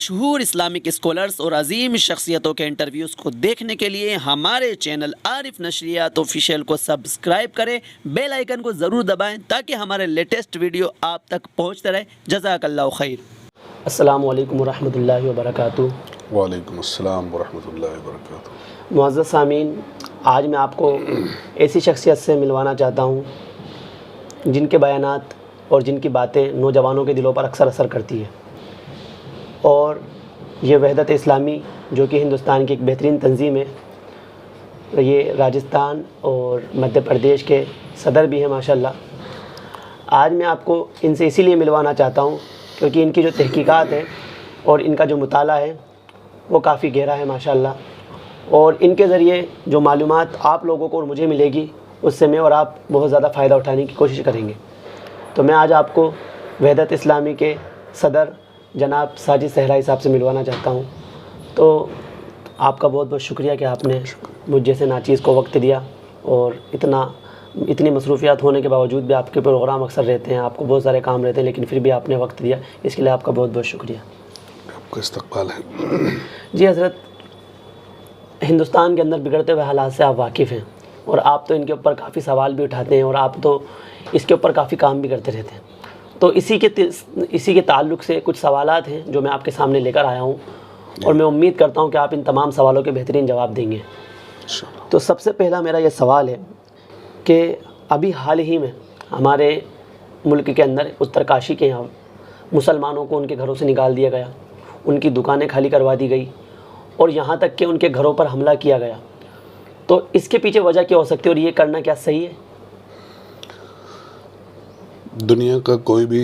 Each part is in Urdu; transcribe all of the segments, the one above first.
مشہور اسلامک اسکالرس اور عظیم شخصیتوں کے انٹرویوز کو دیکھنے کے لیے ہمارے چینل عارف نشریات آفیشیل کو سبسکرائب کریں، بیل آئیکن کو ضرور دبائیں تاکہ ہمارے لیٹسٹ ویڈیو آپ تک پہنچتے رہے۔ جزاک اللہ خیر۔ السلام علیکم ورحمۃ اللہ وبرکاتہ۔ وعلیکم السلام ورحمۃ اللہ وبرکاتہ۔ معزز سامعین، آج میں آپ کو ایسی شخصیت سے ملوانا چاہتا ہوں جن کے بیانات اور جن کی باتیں نوجوانوں کے دلوں پر اکثر اثر کرتی ہے، اور یہ وحدت اسلامی جو کہ ہندوستان کی ایک بہترین تنظیم ہے، یہ راجستھان اور مدھیہ پردیش کے صدر بھی ہیں ماشاءاللہ۔ آج میں آپ کو ان سے اسی لیے ملوانا چاہتا ہوں کیونکہ ان کی جو تحقیقات ہیں اور ان کا جو مطالعہ ہے وہ کافی گہرا ہے ماشاءاللہ، اور ان کے ذریعے جو معلومات آپ لوگوں کو اور مجھے ملے گی اس سے میں اور آپ بہت زیادہ فائدہ اٹھانے کی کوشش کریں گے۔ تو میں آج آپ کو وحدت اسلامی کے صدر جناب ساجد صحرائی صاحب سے ملوانا چاہتا ہوں۔ تو آپ کا بہت بہت شکریہ کہ آپ نے مجھ جیسے ناچیز کو وقت دیا، اور اتنی مصروفیات ہونے کے باوجود بھی آپ کے پروگرام اکثر رہتے ہیں، آپ کو بہت سارے کام رہتے ہیں، لیکن پھر بھی آپ نے وقت دیا، اس کے لیے آپ کا بہت بہت شکریہ۔ آپ کا استقبال ہے۔ جی حضرت، ہندوستان کے اندر بگڑتے ہوئے حالات سے آپ واقف ہیں، اور آپ تو ان کے اوپر کافی سوال بھی اٹھاتے ہیں، اور آپ تو اس کے اوپر کافی کام بھی کرتے رہتے ہیں۔ تو اسی کے تعلق سے کچھ سوالات ہیں جو میں آپ کے سامنے لے کر آیا ہوں، اور میں امید کرتا ہوں کہ آپ ان تمام سوالوں کے بہترین جواب دیں گے۔ تو سب سے پہلا میرا یہ سوال ہے کہ ابھی حال ہی میں ہمارے ملک کے اندر اترکاشی کے یہاں مسلمانوں کو ان کے گھروں سے نکال دیا گیا، ان کی دکانیں خالی کروا دی گئی، اور یہاں تک کہ ان کے گھروں پر حملہ کیا گیا۔ تو اس کے پیچھے وجہ کیا ہو سکتی ہے، اور یہ کرنا کیا صحیح ہے؟ دنیا کا کوئی بھی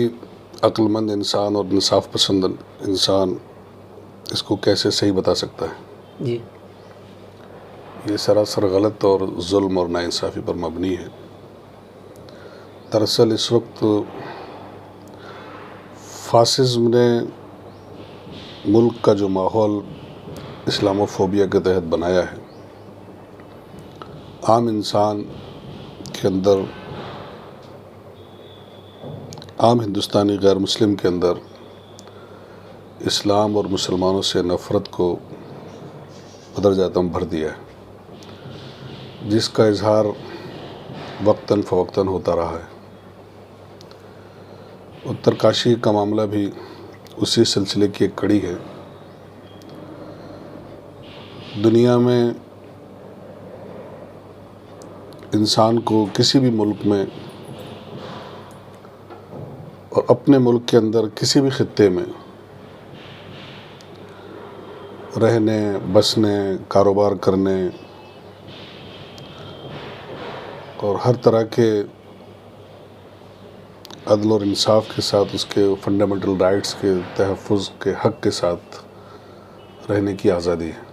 عقل مند انسان اور انصاف پسند انسان اس کو کیسے صحیح بتا سکتا ہے؟ جی یہ سراسر غلط اور ظلم اور ناانصافی پر مبنی ہے۔ دراصل اس وقت فاسزم نے ملک کا جو ماحول اسلام و فوبیا کے تحت بنایا ہے، عام انسان کے اندر، عام ہندوستانی غیر مسلم کے اندر اسلام اور مسلمانوں سے نفرت کو بدر جاتم بھر دیا ہے، جس کا اظہار وقتاً فوقتاً ہوتا رہا ہے۔ اترکاشی کا معاملہ بھی اسی سلسلے کی ایک کڑی ہے۔ دنیا میں انسان کو کسی بھی ملک میں اور اپنے ملک کے اندر کسی بھی خطے میں رہنے، بسنے، کاروبار کرنے اور ہر طرح کے عدل اور انصاف کے ساتھ اس کے فنڈامنٹل رائٹس کے تحفظ کے حق کے ساتھ رہنے کی آزادی ہے۔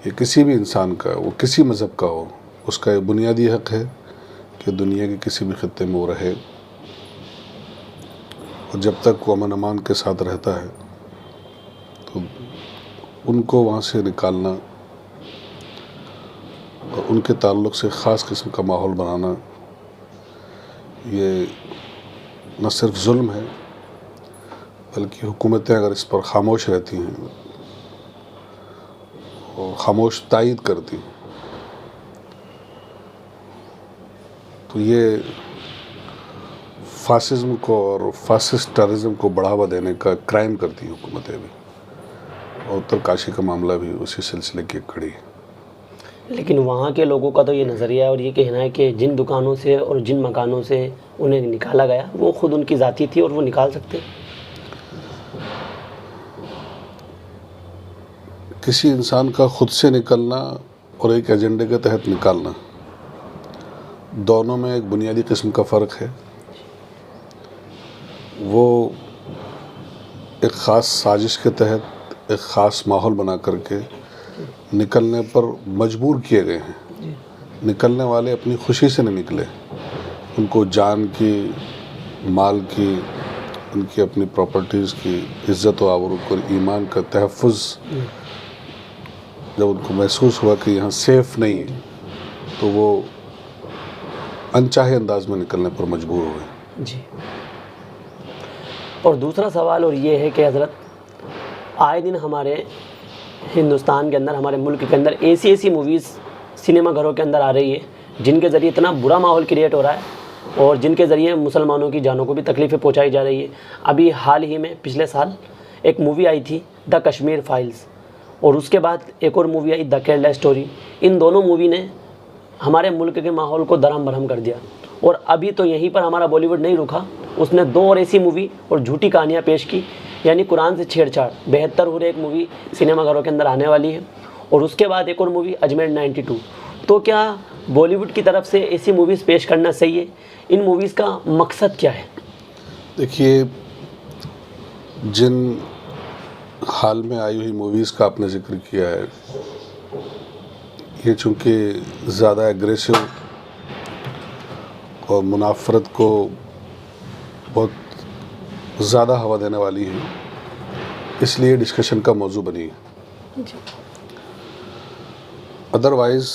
یہ کسی بھی انسان کا، وہ کسی مذہب کا ہو، اس کا یہ بنیادی حق ہے کہ دنیا کے کسی بھی خطے میں وہ رہے، اور جب تک وہ امن امان کے ساتھ رہتا ہے تو ان کو وہاں سے نکالنا اور ان کے تعلق سے خاص قسم کا ماحول بنانا، یہ نہ صرف ظلم ہے بلکہ حکومتیں اگر اس پر خاموش رہتی ہیں اور خاموش تائید کرتی ہیں تو یہ فاسزم کو اور فاسسٹ ٹیررزم کو بڑھاوا دینے کا کرائم کرتی ہیں حکومتیں بھی، اور اترکاشی کا معاملہ بھی اسی سلسلے کی ایک کڑی ہے۔ لیکن وہاں کے لوگوں کا تو یہ نظریہ ہے اور یہ کہنا ہے کہ جن دکانوں سے اور جن مکانوں سے انہیں نکالا گیا وہ خود ان کی ذاتی تھی اور وہ نکال سکتے۔ کسی انسان کا خود سے نکلنا اور ایک ایجنڈے کے تحت نکالنا، دونوں میں ایک بنیادی قسم کا فرق ہے۔ وہ ایک خاص سازش کے تحت ایک خاص ماحول بنا کر کے نکلنے پر مجبور کیے گئے ہیں۔ نکلنے والے اپنی خوشی سے نہیں نکلے، ان کو جان کی، مال کی، ان کی اپنی پراپرٹیز کی عزت و آبرو اور ایمان کا تحفظ جب ان کو محسوس ہوا کہ یہاں سیف نہیں ہے تو وہ انچاہے انداز میں نکلنے پر مجبور ہوئے۔ جی، اور دوسرا سوال اور یہ ہے کہ حضرت آئے دن ہمارے ہندوستان کے اندر، ہمارے ملک کے اندر ایسی موویز سنیما گھروں کے اندر آ رہی ہے جن کے ذریعے اتنا برا ماحول کریٹ ہو رہا ہے اور جن کے ذریعے مسلمانوں کی جانوں کو بھی تکلیفیں پہنچائی جا رہی ہے. ابھی حال ہی میں پچھلے سال ایک مووی آئی تھی دا کشمیر فائلز، اور اس کے بعد ایک اور مووی آئی دا کیرلا اسٹوری. ان دونوں مووی نے ہمارے ملک کے ماحول کو درہم برہم کر دیا. اور ابھی تو یہیں پر ہمارا بالی ووڈ نہیں رکا، اس نے 2 اور ایسی مووی اور جھوٹی کہانیاں پیش کی، یعنی قرآن سے چھیڑ چھاڑ. 72 ہو رہے ایک مووی سنیما گھروں کے اندر آنے والی ہے، اور اس کے بعد ایک اور مووی اجمیر 92. تو کیا بالی ووڈ کی طرف سے ایسی موویز پیش کرنا صحیح ہے؟ ان موویز کا مقصد کیا ہے؟ دیکھیے، جن حال میں آئی ہوئی موویز کا آپ نے ذکر کیا ہے، یہ چونکہ زیادہ ایگریسو اور منافرت کو بہت زیادہ ہوا دینے والی ہیں، اس لیے ڈسکشن کا موضوع بنی ہے. ادروائز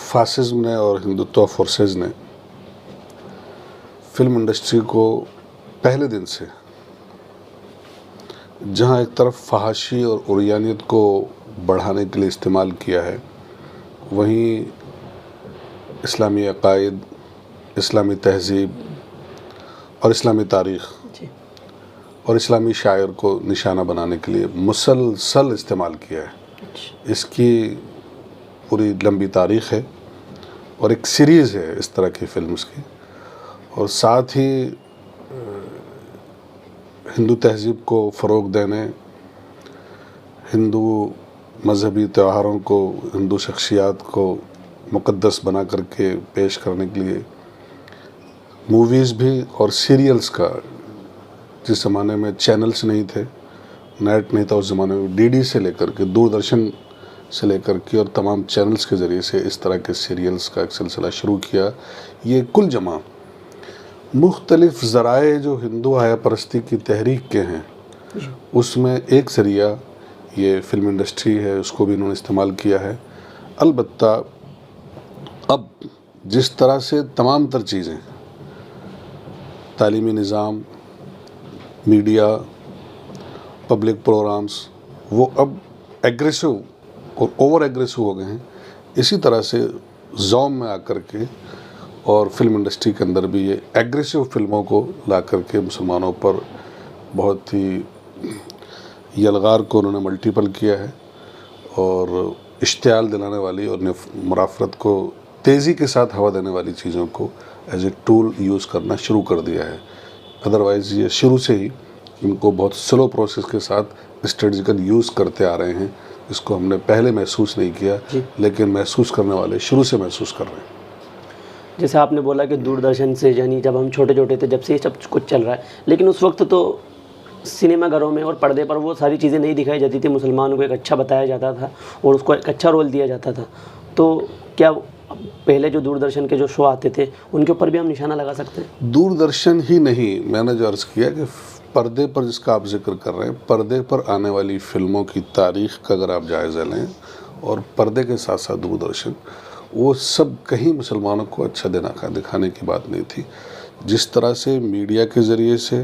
فاسزم نے اور ہندوتوا فورسز نے فلم انڈسٹری کو پہلے دن سے، جہاں ایک طرف فحاشی اور عریانیت کو بڑھانے کے لیے استعمال کیا ہے، وہیں اسلامی عقائد، اسلامی تہذیب اور اسلامی تاریخ اور اسلامی شاعر کو نشانہ بنانے کے لیے مسلسل استعمال کیا ہے. اس کی پوری لمبی تاریخ ہے اور ایک سیریز ہے اس طرح کی فلمز کی، اور ساتھ ہی ہندو تہذیب کو فروغ دینے، ہندو مذہبی تہواروں کو، ہندو شخصیات کو مقدس بنا کر کے پیش کرنے کے لیے موویز بھی اور سیریلز کا. جس زمانے میں چینلز نہیں تھے، نیٹ نہیں تھا، اس زمانے میں ڈی ڈی سے لے کر کے، دوردرشن سے لے کر کے اور تمام چینلز کے ذریعے سے اس طرح کے سیریلز کا ایک سلسلہ شروع کیا. یہ کل جمع مختلف ذرائع جو ہندو حیا پرستی کی تحریک کے ہیں، اس میں ایک ذریعہ یہ فلم انڈسٹری ہے، اس کو بھی انہوں نے استعمال کیا ہے. البتہ اب جس طرح سے تمام تر چیزیں، تعلیمی نظام، میڈیا، پبلک پروگرامز، وہ اب ایگریسو اور اوور ایگریسو ہو گئے ہیں، اسی طرح سے زوم میں آ کر کے اور فلم انڈسٹری کے اندر بھی یہ ایگریسو فلموں کو لا کر کے مسلمانوں پر بہت ہی یلغار کو انہوں نے ملٹیپل کیا ہے، اور اشتعال دلانے والی اور منافرت کو تیزی کے ساتھ ہوا دینے والی چیزوں کو ایز اے ٹول یوز کرنا شروع کر دیا ہے. ادروائز یہ شروع سے ہی ان کو بہت سلو پروسیس کے ساتھ اسٹریٹجیکل یوز کرتے آ رہے ہیں، اس کو ہم نے پہلے محسوس نہیں کیا، لیکن محسوس کرنے والے شروع سے محسوس کر رہے ہیں. جیسے آپ نے بولا کہ دوردرشن سے، یعنی جب ہم چھوٹے چھوٹے تھے جب سے یہ سب کچھ چل رہا ہے، لیکن اس وقت تو سنیما گھروں میں اور پردے پر وہ ساری چیزیں نہیں دکھائی جاتی تھی. مسلمانوں کو ایک اچھا بتایا جاتا تھا اور اس کو ایک اچھا رول دیا جاتا تھا. تو کیا پہلے جو دوردرشن کے جو شو آتے تھے ان کے اوپر بھی ہم نشانہ لگا سکتے ہیں؟ دوردرشن ہی نہیں، میں نے جو عرض کیا کہ پردے پر، جس کا آپ ذکر کر رہے ہیں، پردے پر آنے والی فلموں کی تاریخ کا اگر آپ جائزہ لیں، اور پردے کے ساتھ ساتھ دوردرشن، وہ سب کہیں مسلمانوں کو اچھا دکھانے کی بات نہیں تھی. جس طرح سے میڈیا کے ذریعے سے،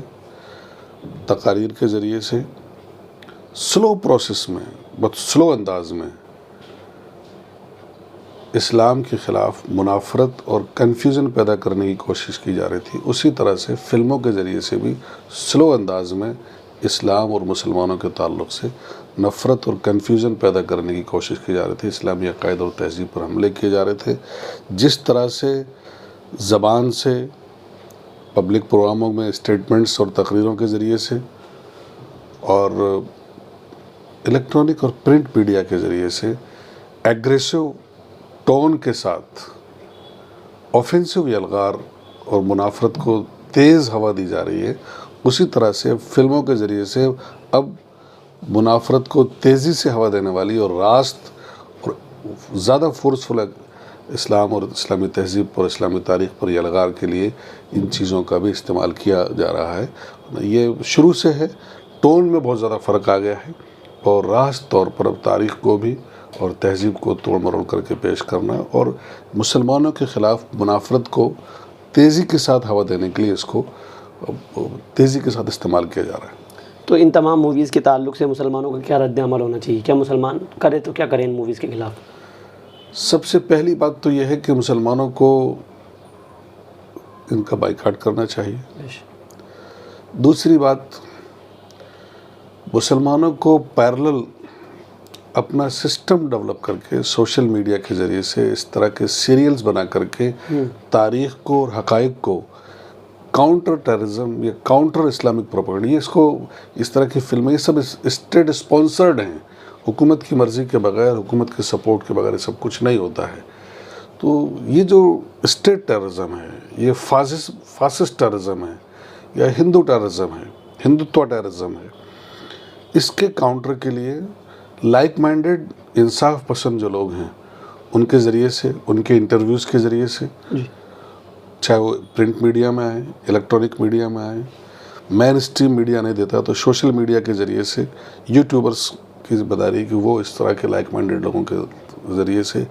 تقاریر کے ذریعے سے، سلو پروسیس میں، بہت سلو انداز میں اسلام کے خلاف منافرت اور کنفیوژن پیدا کرنے کی کوشش کی جا رہی تھی، اسی طرح سے فلموں کے ذریعے سے بھی سلو انداز میں اسلام اور مسلمانوں کے تعلق سے نفرت اور کنفیوژن پیدا کرنے کی کوشش کی جا رہی تھی. اسلامی عقائد اور تہذیب پر حملے کیے جا رہے تھے. جس طرح سے زبان سے، پبلک پروگراموں میں اسٹیٹمنٹس اور تقریروں کے ذریعے سے، اور الیکٹرانک اور پرنٹ میڈیا کے ذریعے سے ایگریسو ٹون کے ساتھ آفینسو الغار اور منافرت کو تیز ہوا دی جا رہی ہے، اسی طرح سے فلموں کے ذریعے سے اب منافرت کو تیزی سے ہوا دینے والی اور راست اور زیادہ فورسفل اسلام اور اسلامی تہذیب پر، اسلامی تاریخ پر یلغار کے لیے ان چیزوں کا بھی استعمال کیا جا رہا ہے. یہ شروع سے ہے، ٹون میں بہت زیادہ فرق آ گیا ہے، اور راست طور پر اب تاریخ کو بھی اور تہذیب کو توڑ مروڑ کر کے پیش کرنا اور مسلمانوں کے خلاف منافرت کو تیزی کے ساتھ ہوا دینے کے لیے اس کو تیزی کے ساتھ استعمال کیا جا رہا ہے. تو ان تمام موویز کے تعلق سے مسلمانوں کا کیا رد عمل ہونا چاہیے؟ کیا مسلمان کرے تو کیا کریں ان موویز کے خلاف؟ سب سے پہلی بات تو یہ ہے کہ مسلمانوں کو ان کا بائیکاٹ کرنا چاہیے. دوسری بات، مسلمانوں کو پیرلل اپنا سسٹم ڈیولپ کر کے سوشل میڈیا کے ذریعے سے اس طرح کے سیریلز بنا کر کے تاریخ کو اور حقائق کو کاؤنٹر ٹیررزم یا کاؤنٹر اسلامک پروپیگنڈا، یہ اس کو اس طرح کی فلمیں یہ سب اسٹیٹ اسپانسرڈ ہیں. حکومت کی مرضی کے بغیر، حکومت کے سپورٹ کے بغیر یہ سب کچھ نہیں ہوتا ہے. تو یہ جو اسٹیٹ ٹیررزم ہے، یہ فاسسٹ ٹیررزم ہے یا ہندو ٹیررزم ہے، ہندوتوا ٹیررزم ہے، اس کے کاؤنٹر کے لیے لائک مائنڈڈ انصاف پسند جو لوگ ہیں ان کے ذریعے سے، ان کے انٹرویوز کے ذریعے سے، چاہے وہ پرنٹ میڈیا میں آئیں، الیکٹرانک میڈیا میں آئیں، مین اسٹریم میڈیا نہیں دیتا تو سوشل میڈیا کے ذریعے سے یوٹیوبرز کی ذمہ داری کہ وہ اس طرح کے لائک مائنڈڈ لوگوں کے ذریعے سے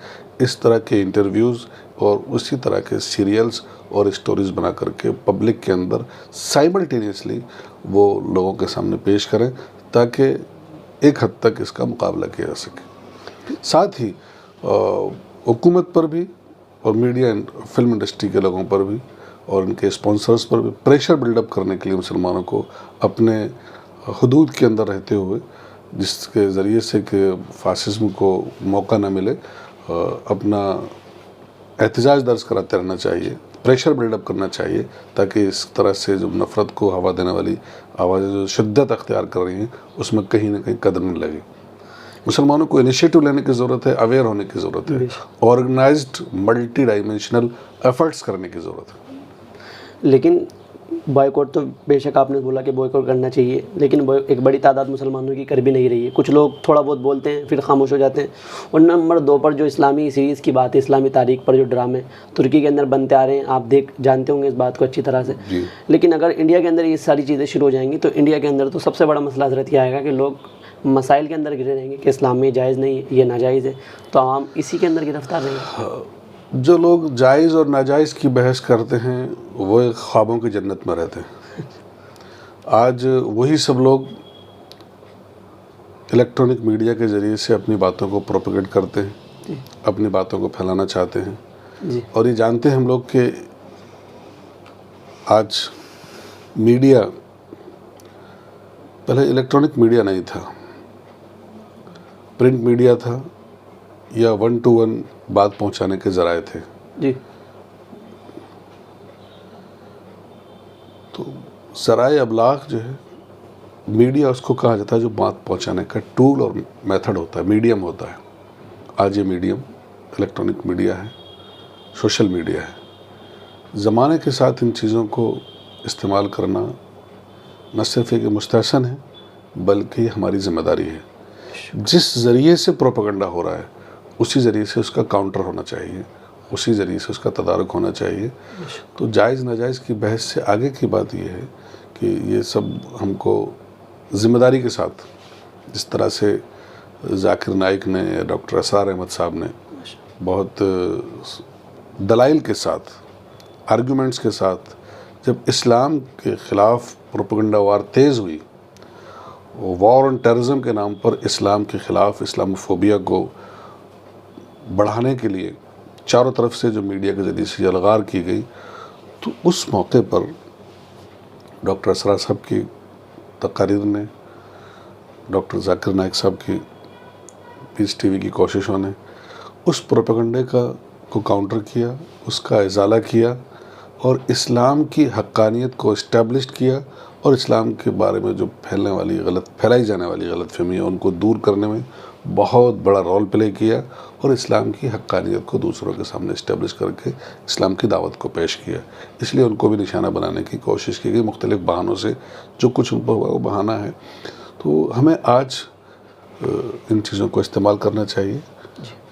اس طرح کے انٹرویوز اور اسی طرح کے سیریلز اور اسٹوریز بنا کر کے پبلک کے اندر سائملٹینیسلی وہ لوگوں کے سامنے پیش کریں تاکہ ایک حد تک اس کا مقابلہ کیا جا سکے. ساتھ ہی حکومت پر بھی اور میڈیا فلم انڈسٹری کے لوگوں پر بھی اور ان کے اسپانسرز پر بھی پریشر بلڈ اپ کرنے کے لیے مسلمانوں کو اپنے حدود کے اندر رہتے ہوئے، جس کے ذریعے سے کہ فاسزم کو موقع نہ ملے، اپنا احتجاج درج کراتے رہنا چاہیے، پریشر بلڈ اپ کرنا چاہیے تاکہ اس طرح سے جو نفرت کو ہوا دینے والی آوازیں جو شدت اختیار کر رہی ہیں اس میں کہیں نہ کہیں قدر نہیں لگے. مسلمانوں کو انیشیٹو لینے کی ضرورت ہے، اویئر ہونے کی ضرورت ہے، آرگنائزڈ ملٹی ڈائمینشنل ایفرٹس کرنے کی ضرورت ہے. لیکن بائیکاٹ تو بے شک آپ نے بولا کہ بائیکاٹ کرنا چاہیے، لیکن ایک بڑی تعداد مسلمانوں کی کر بھی نہیں رہی ہے. کچھ لوگ تھوڑا بہت بولتے ہیں پھر خاموش ہو جاتے ہیں. اور نمبر 2 پر جو اسلامی سیریز کی بات ہے، اسلامی تاریخ پر جو ڈرامے ترکی کے اندر بنتے آ رہے ہیں، آپ جانتے ہوں گے اس بات کو اچھی طرح سے. لیکن اگر انڈیا کے اندر یہ ساری چیزیں شروع ہو جائیں گی تو انڈیا کے اندر تو سب سے بڑا مسئلہ حضرت یہ آئے گا کہ لوگ مسائل کے اندر گرے رہیں گے کہ اسلام میں جائز نہیں ہے، یہ ناجائز ہے، تو عوام اسی کے اندر گرفتار رہیں گے. جو لوگ جائز اور ناجائز کی بحث کرتے ہیں وہ ایک خوابوں کی جنت میں رہتے ہیں. آج وہی سب لوگ الیکٹرانک میڈیا کے ذریعے سے اپنی باتوں کو پروپیگیٹ کرتے ہیں، اپنی باتوں کو پھیلانا چاہتے ہیں. اور یہ جانتے ہیں ہم لوگ کہ آج میڈیا، پہلے الیکٹرانک میڈیا نہیں تھا، پرنٹ میڈیا تھا یا 1 to 1 بات پہنچانے کے ذرائع تھے. تو ذرائع ابلاغ جو ہے، میڈیا اس کو کہا جاتا ہے جو بات پہنچانے کا ٹول اور میتھڈ ہوتا ہے، میڈیم ہوتا ہے. آج یہ میڈیم الیکٹرانک میڈیا ہے، سوشل میڈیا ہے. زمانے کے ساتھ ان چیزوں کو استعمال کرنا نہ صرف ایک مستحسن ہے بلکہ یہ ہماری ذمہ داری ہے. جس ذریعے سے پروپیگنڈا ہو رہا ہے اسی ذریعے سے اس کا کاؤنٹر ہونا چاہیے، اسی ذریعے سے اس کا تدارک ہونا چاہیے. تو جائز ناجائز کی بحث سے آگے کی بات یہ ہے کہ یہ سب ہم کو ذمہ داری کے ساتھ، جس طرح سے ذاکر نائک نے، ڈاکٹر اسرار احمد صاحب نے بہت دلائل کے ساتھ، آرگومنٹس کے ساتھ، جب اسلام کے خلاف پروپیگنڈا وار تیز ہوئی، وار آن ٹیررزم کے نام پر اسلام کے خلاف اسلاموفوبیا کو بڑھانے کے لیے چاروں طرف سے جو میڈیا کے ذریعے سے یلغار کی گئی، تو اس موقع پر ڈاکٹر اسرار صاحب کی تقاریر نے، ڈاکٹر ذاکر نائک صاحب کی پیس ٹی وی کی کوششوں نے اس پروپیگنڈے کو کاؤنٹر کیا، اس کا ازالہ کیا اور اسلام کی حقانیت کو اسٹیبلش کیا اور اسلام کے بارے میں جو پھیلائی جانے والی غلط فہمی ہے ان کو دور کرنے میں بہت بڑا رول پلے کیا اور اسلام کی حقانیت کو دوسروں کے سامنے اسٹیبلش کر کے اسلام کی دعوت کو پیش کیا. اس لیے ان کو بھی نشانہ بنانے کی کوشش کی گئی مختلف بہانوں سے. جو کچھ ان پر ہوا وہ بہانہ ہے. تو ہمیں آج ان چیزوں کو استعمال کرنا چاہیے.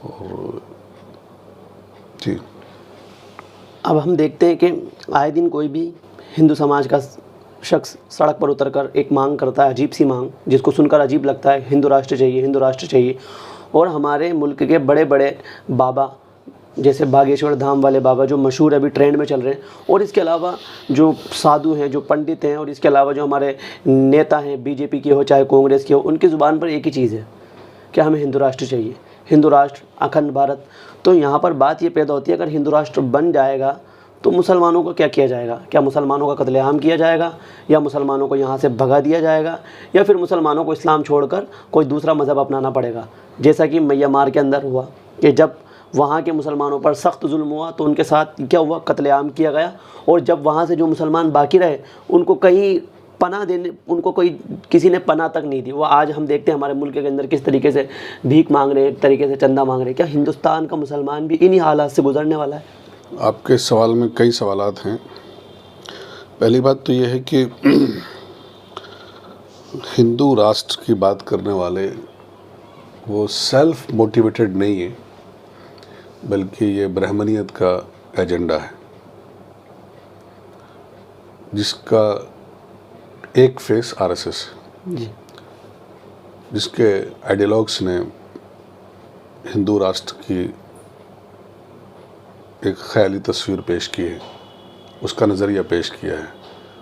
اور جی، اب ہم دیکھتے ہیں کہ آئے دن کوئی بھی ہندو سماج کا شخص سڑک پر اتر کر ایک مانگ کرتا ہے، عجیب سی مانگ جس کو سن کر عجیب لگتا ہے، ہندو راشٹر چاہیے، ہندو راشٹر چاہیے. اور ہمارے ملک کے بڑے بڑے بابا جیسے باگیشور دھام والے بابا جو مشہور ابھی ٹرینڈ میں چل رہے ہیں، اور اس کے علاوہ جو سادھو ہیں، جو پنڈت ہیں، اور اس کے علاوہ جو ہمارے نیتا ہیں، بی جے پی کے ہو چاہے کانگریس کے ہو، ان کی زبان پر ایک ہی چیز ہے کہ ہمیں ہندو راشٹر چاہیے، ہندو راشٹر، اکھنڈ بھارت۔ تو یہاں پر بات یہ پیدا ہوتی ہے اگر ہندو راشٹر بن جائے گا تو مسلمانوں کو کیا کیا جائے گا؟ کیا مسلمانوں کا قتل عام کیا جائے گا، یا مسلمانوں کو یہاں سے بھگا دیا جائے گا، یا پھر مسلمانوں کو اسلام چھوڑ کر کوئی دوسرا مذہب اپنانا پڑے گا؟ جیسا کہ میانمار کے اندر ہوا کہ جب وہاں کے مسلمانوں پر سخت ظلم ہوا تو ان کے ساتھ کیا ہوا؟ قتل عام کیا گیا، اور جب وہاں سے جو مسلمان باقی رہے ان کو کہیں پناہ دینے، ان کو کوئی کسی نے پناہ تک نہیں دی۔ وہ آج ہم دیکھتے ہیں ہمارے ملک کے اندر کس طریقے سے بھیک مانگ رہے ہیں، ایک طریقے سے چندہ مانگ رہے ہیں۔ کیا ہندوستان کا مسلمان بھی انہی حالات سے گزرنے والا ہے؟ آپ کے سوال میں کئی سوالات ہیں۔ پہلی بات تو یہ ہے کہ ہندو راشٹر کی بات کرنے والے وہ سیلف موٹیویٹڈ نہیں ہے، بلکہ یہ برہمنیت کا ایجنڈا ہے، جس کا ایک فیس آر ایس ایس ہے، جی جس کے آئیڈیالوگس نے ہندو راشٹر کی ایک خیالی تصویر پیش کی ہے، اس کا نظریہ پیش کیا ہے،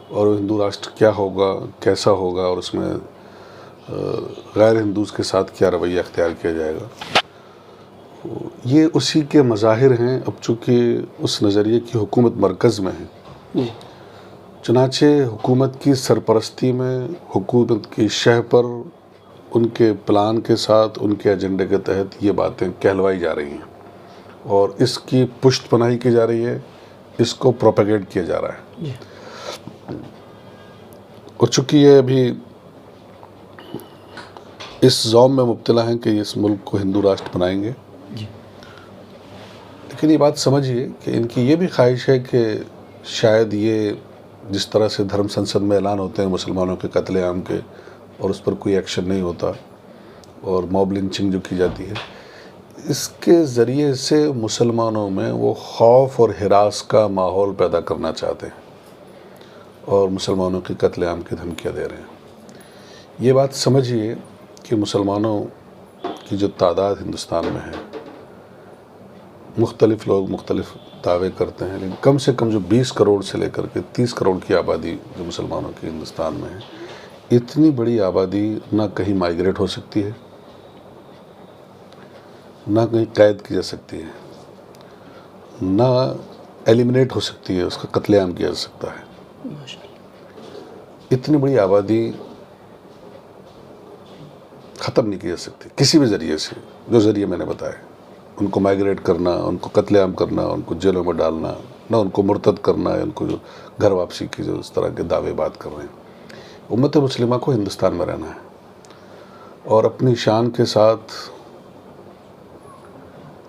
اور ہندو راشٹر کیا ہوگا، کیسا ہوگا، اور اس میں غیر ہندوز کے ساتھ کیا رویہ اختیار کیا جائے گا، یہ اسی کے مظاہر ہیں۔ اب چونکہ اس نظریے کی حکومت مرکز میں ہے، جی چنانچہ حکومت کی سرپرستی میں، حکومت کی شہ پر ان کے پلان کے ساتھ، ان کے ایجنڈے کے تحت یہ باتیں کہلوائی جا رہی ہیں، اور اس کی پشت پناہی کی جا رہی ہے، اس کو پروپیگیٹ کیا جا رہا ہے۔ جی اور چونکہ یہ ابھی اس زوم میں مبتلا ہیں کہ اس ملک کو ہندو راشٹر بنائیں گے، جی لیکن یہ بات سمجھیے کہ ان کی یہ بھی خواہش ہے کہ شاید یہ جس طرح سے دھرم سنسد میں اعلان ہوتے ہیں مسلمانوں کے قتل عام کے، اور اس پر کوئی ایکشن نہیں ہوتا، اور موب لنچنگ جو کی جاتی ہے، اس کے ذریعے سے مسلمانوں میں وہ خوف اور ہراس کا ماحول پیدا کرنا چاہتے ہیں، اور مسلمانوں کی قتل عام کی دھمکیاں دے رہے ہیں۔ یہ بات سمجھیے کہ مسلمانوں کی جو تعداد ہندوستان میں ہے، مختلف لوگ مختلف دعوے کرتے ہیں، لیکن کم سے کم جو 20 کروڑ سے لے کر کے 30 کروڑ کی آبادی جو مسلمانوں کی ہندوستان میں ہے، اتنی بڑی آبادی نہ کہیں مائیگریٹ ہو سکتی ہے، نہ کہیں قید کی جا سکتی ہے، نہ ایلیمنیٹ ہو سکتی ہے، اس کا قتل عام کیا جا سکتا ہے۔ اتنی بڑی آبادی ختم نہیں کی جا سکتی کسی بھی ذریعے سے، جو ذریعے میں نے بتائے، ان کو مائیگریٹ کرنا، ان کو قتل عام کرنا، ان کو جیلوں میں ڈالنا، نہ ان کو مرتد کرنا، ان کو جو گھر واپسی کی جو اس طرح کے دعوے بات کر رہے ہیں۔ امت مسلمہ کو ہندوستان میں رہنا ہے، اور اپنی شان کے ساتھ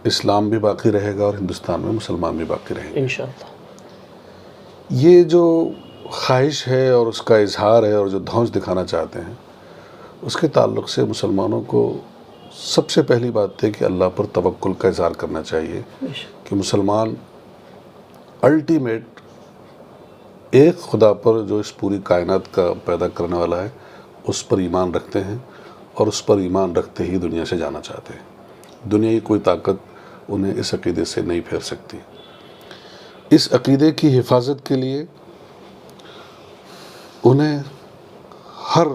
اسلام بھی باقی رہے گا، اور ہندوستان میں مسلمان بھی باقی رہیں گے انشاءاللہ۔ یہ جو خواہش ہے اور اس کا اظہار ہے، اور جو دھونس دکھانا چاہتے ہیں، اس کے تعلق سے مسلمانوں کو سب سے پہلی بات ہے کہ اللہ پر توکل کا اظہار کرنا چاہیے، کہ مسلمان الٹیمیٹ ایک خدا پر جو اس پوری کائنات کا پیدا کرنے والا ہے، اس پر ایمان رکھتے ہیں، اور اس پر ایمان رکھتے ہی دنیا سے جانا چاہتے ہیں۔ دنیا کی کوئی طاقت انہیں اس عقیدے سے نہیں پھیر سکتی۔ اس عقیدے کی حفاظت کے لیے انہیں ہر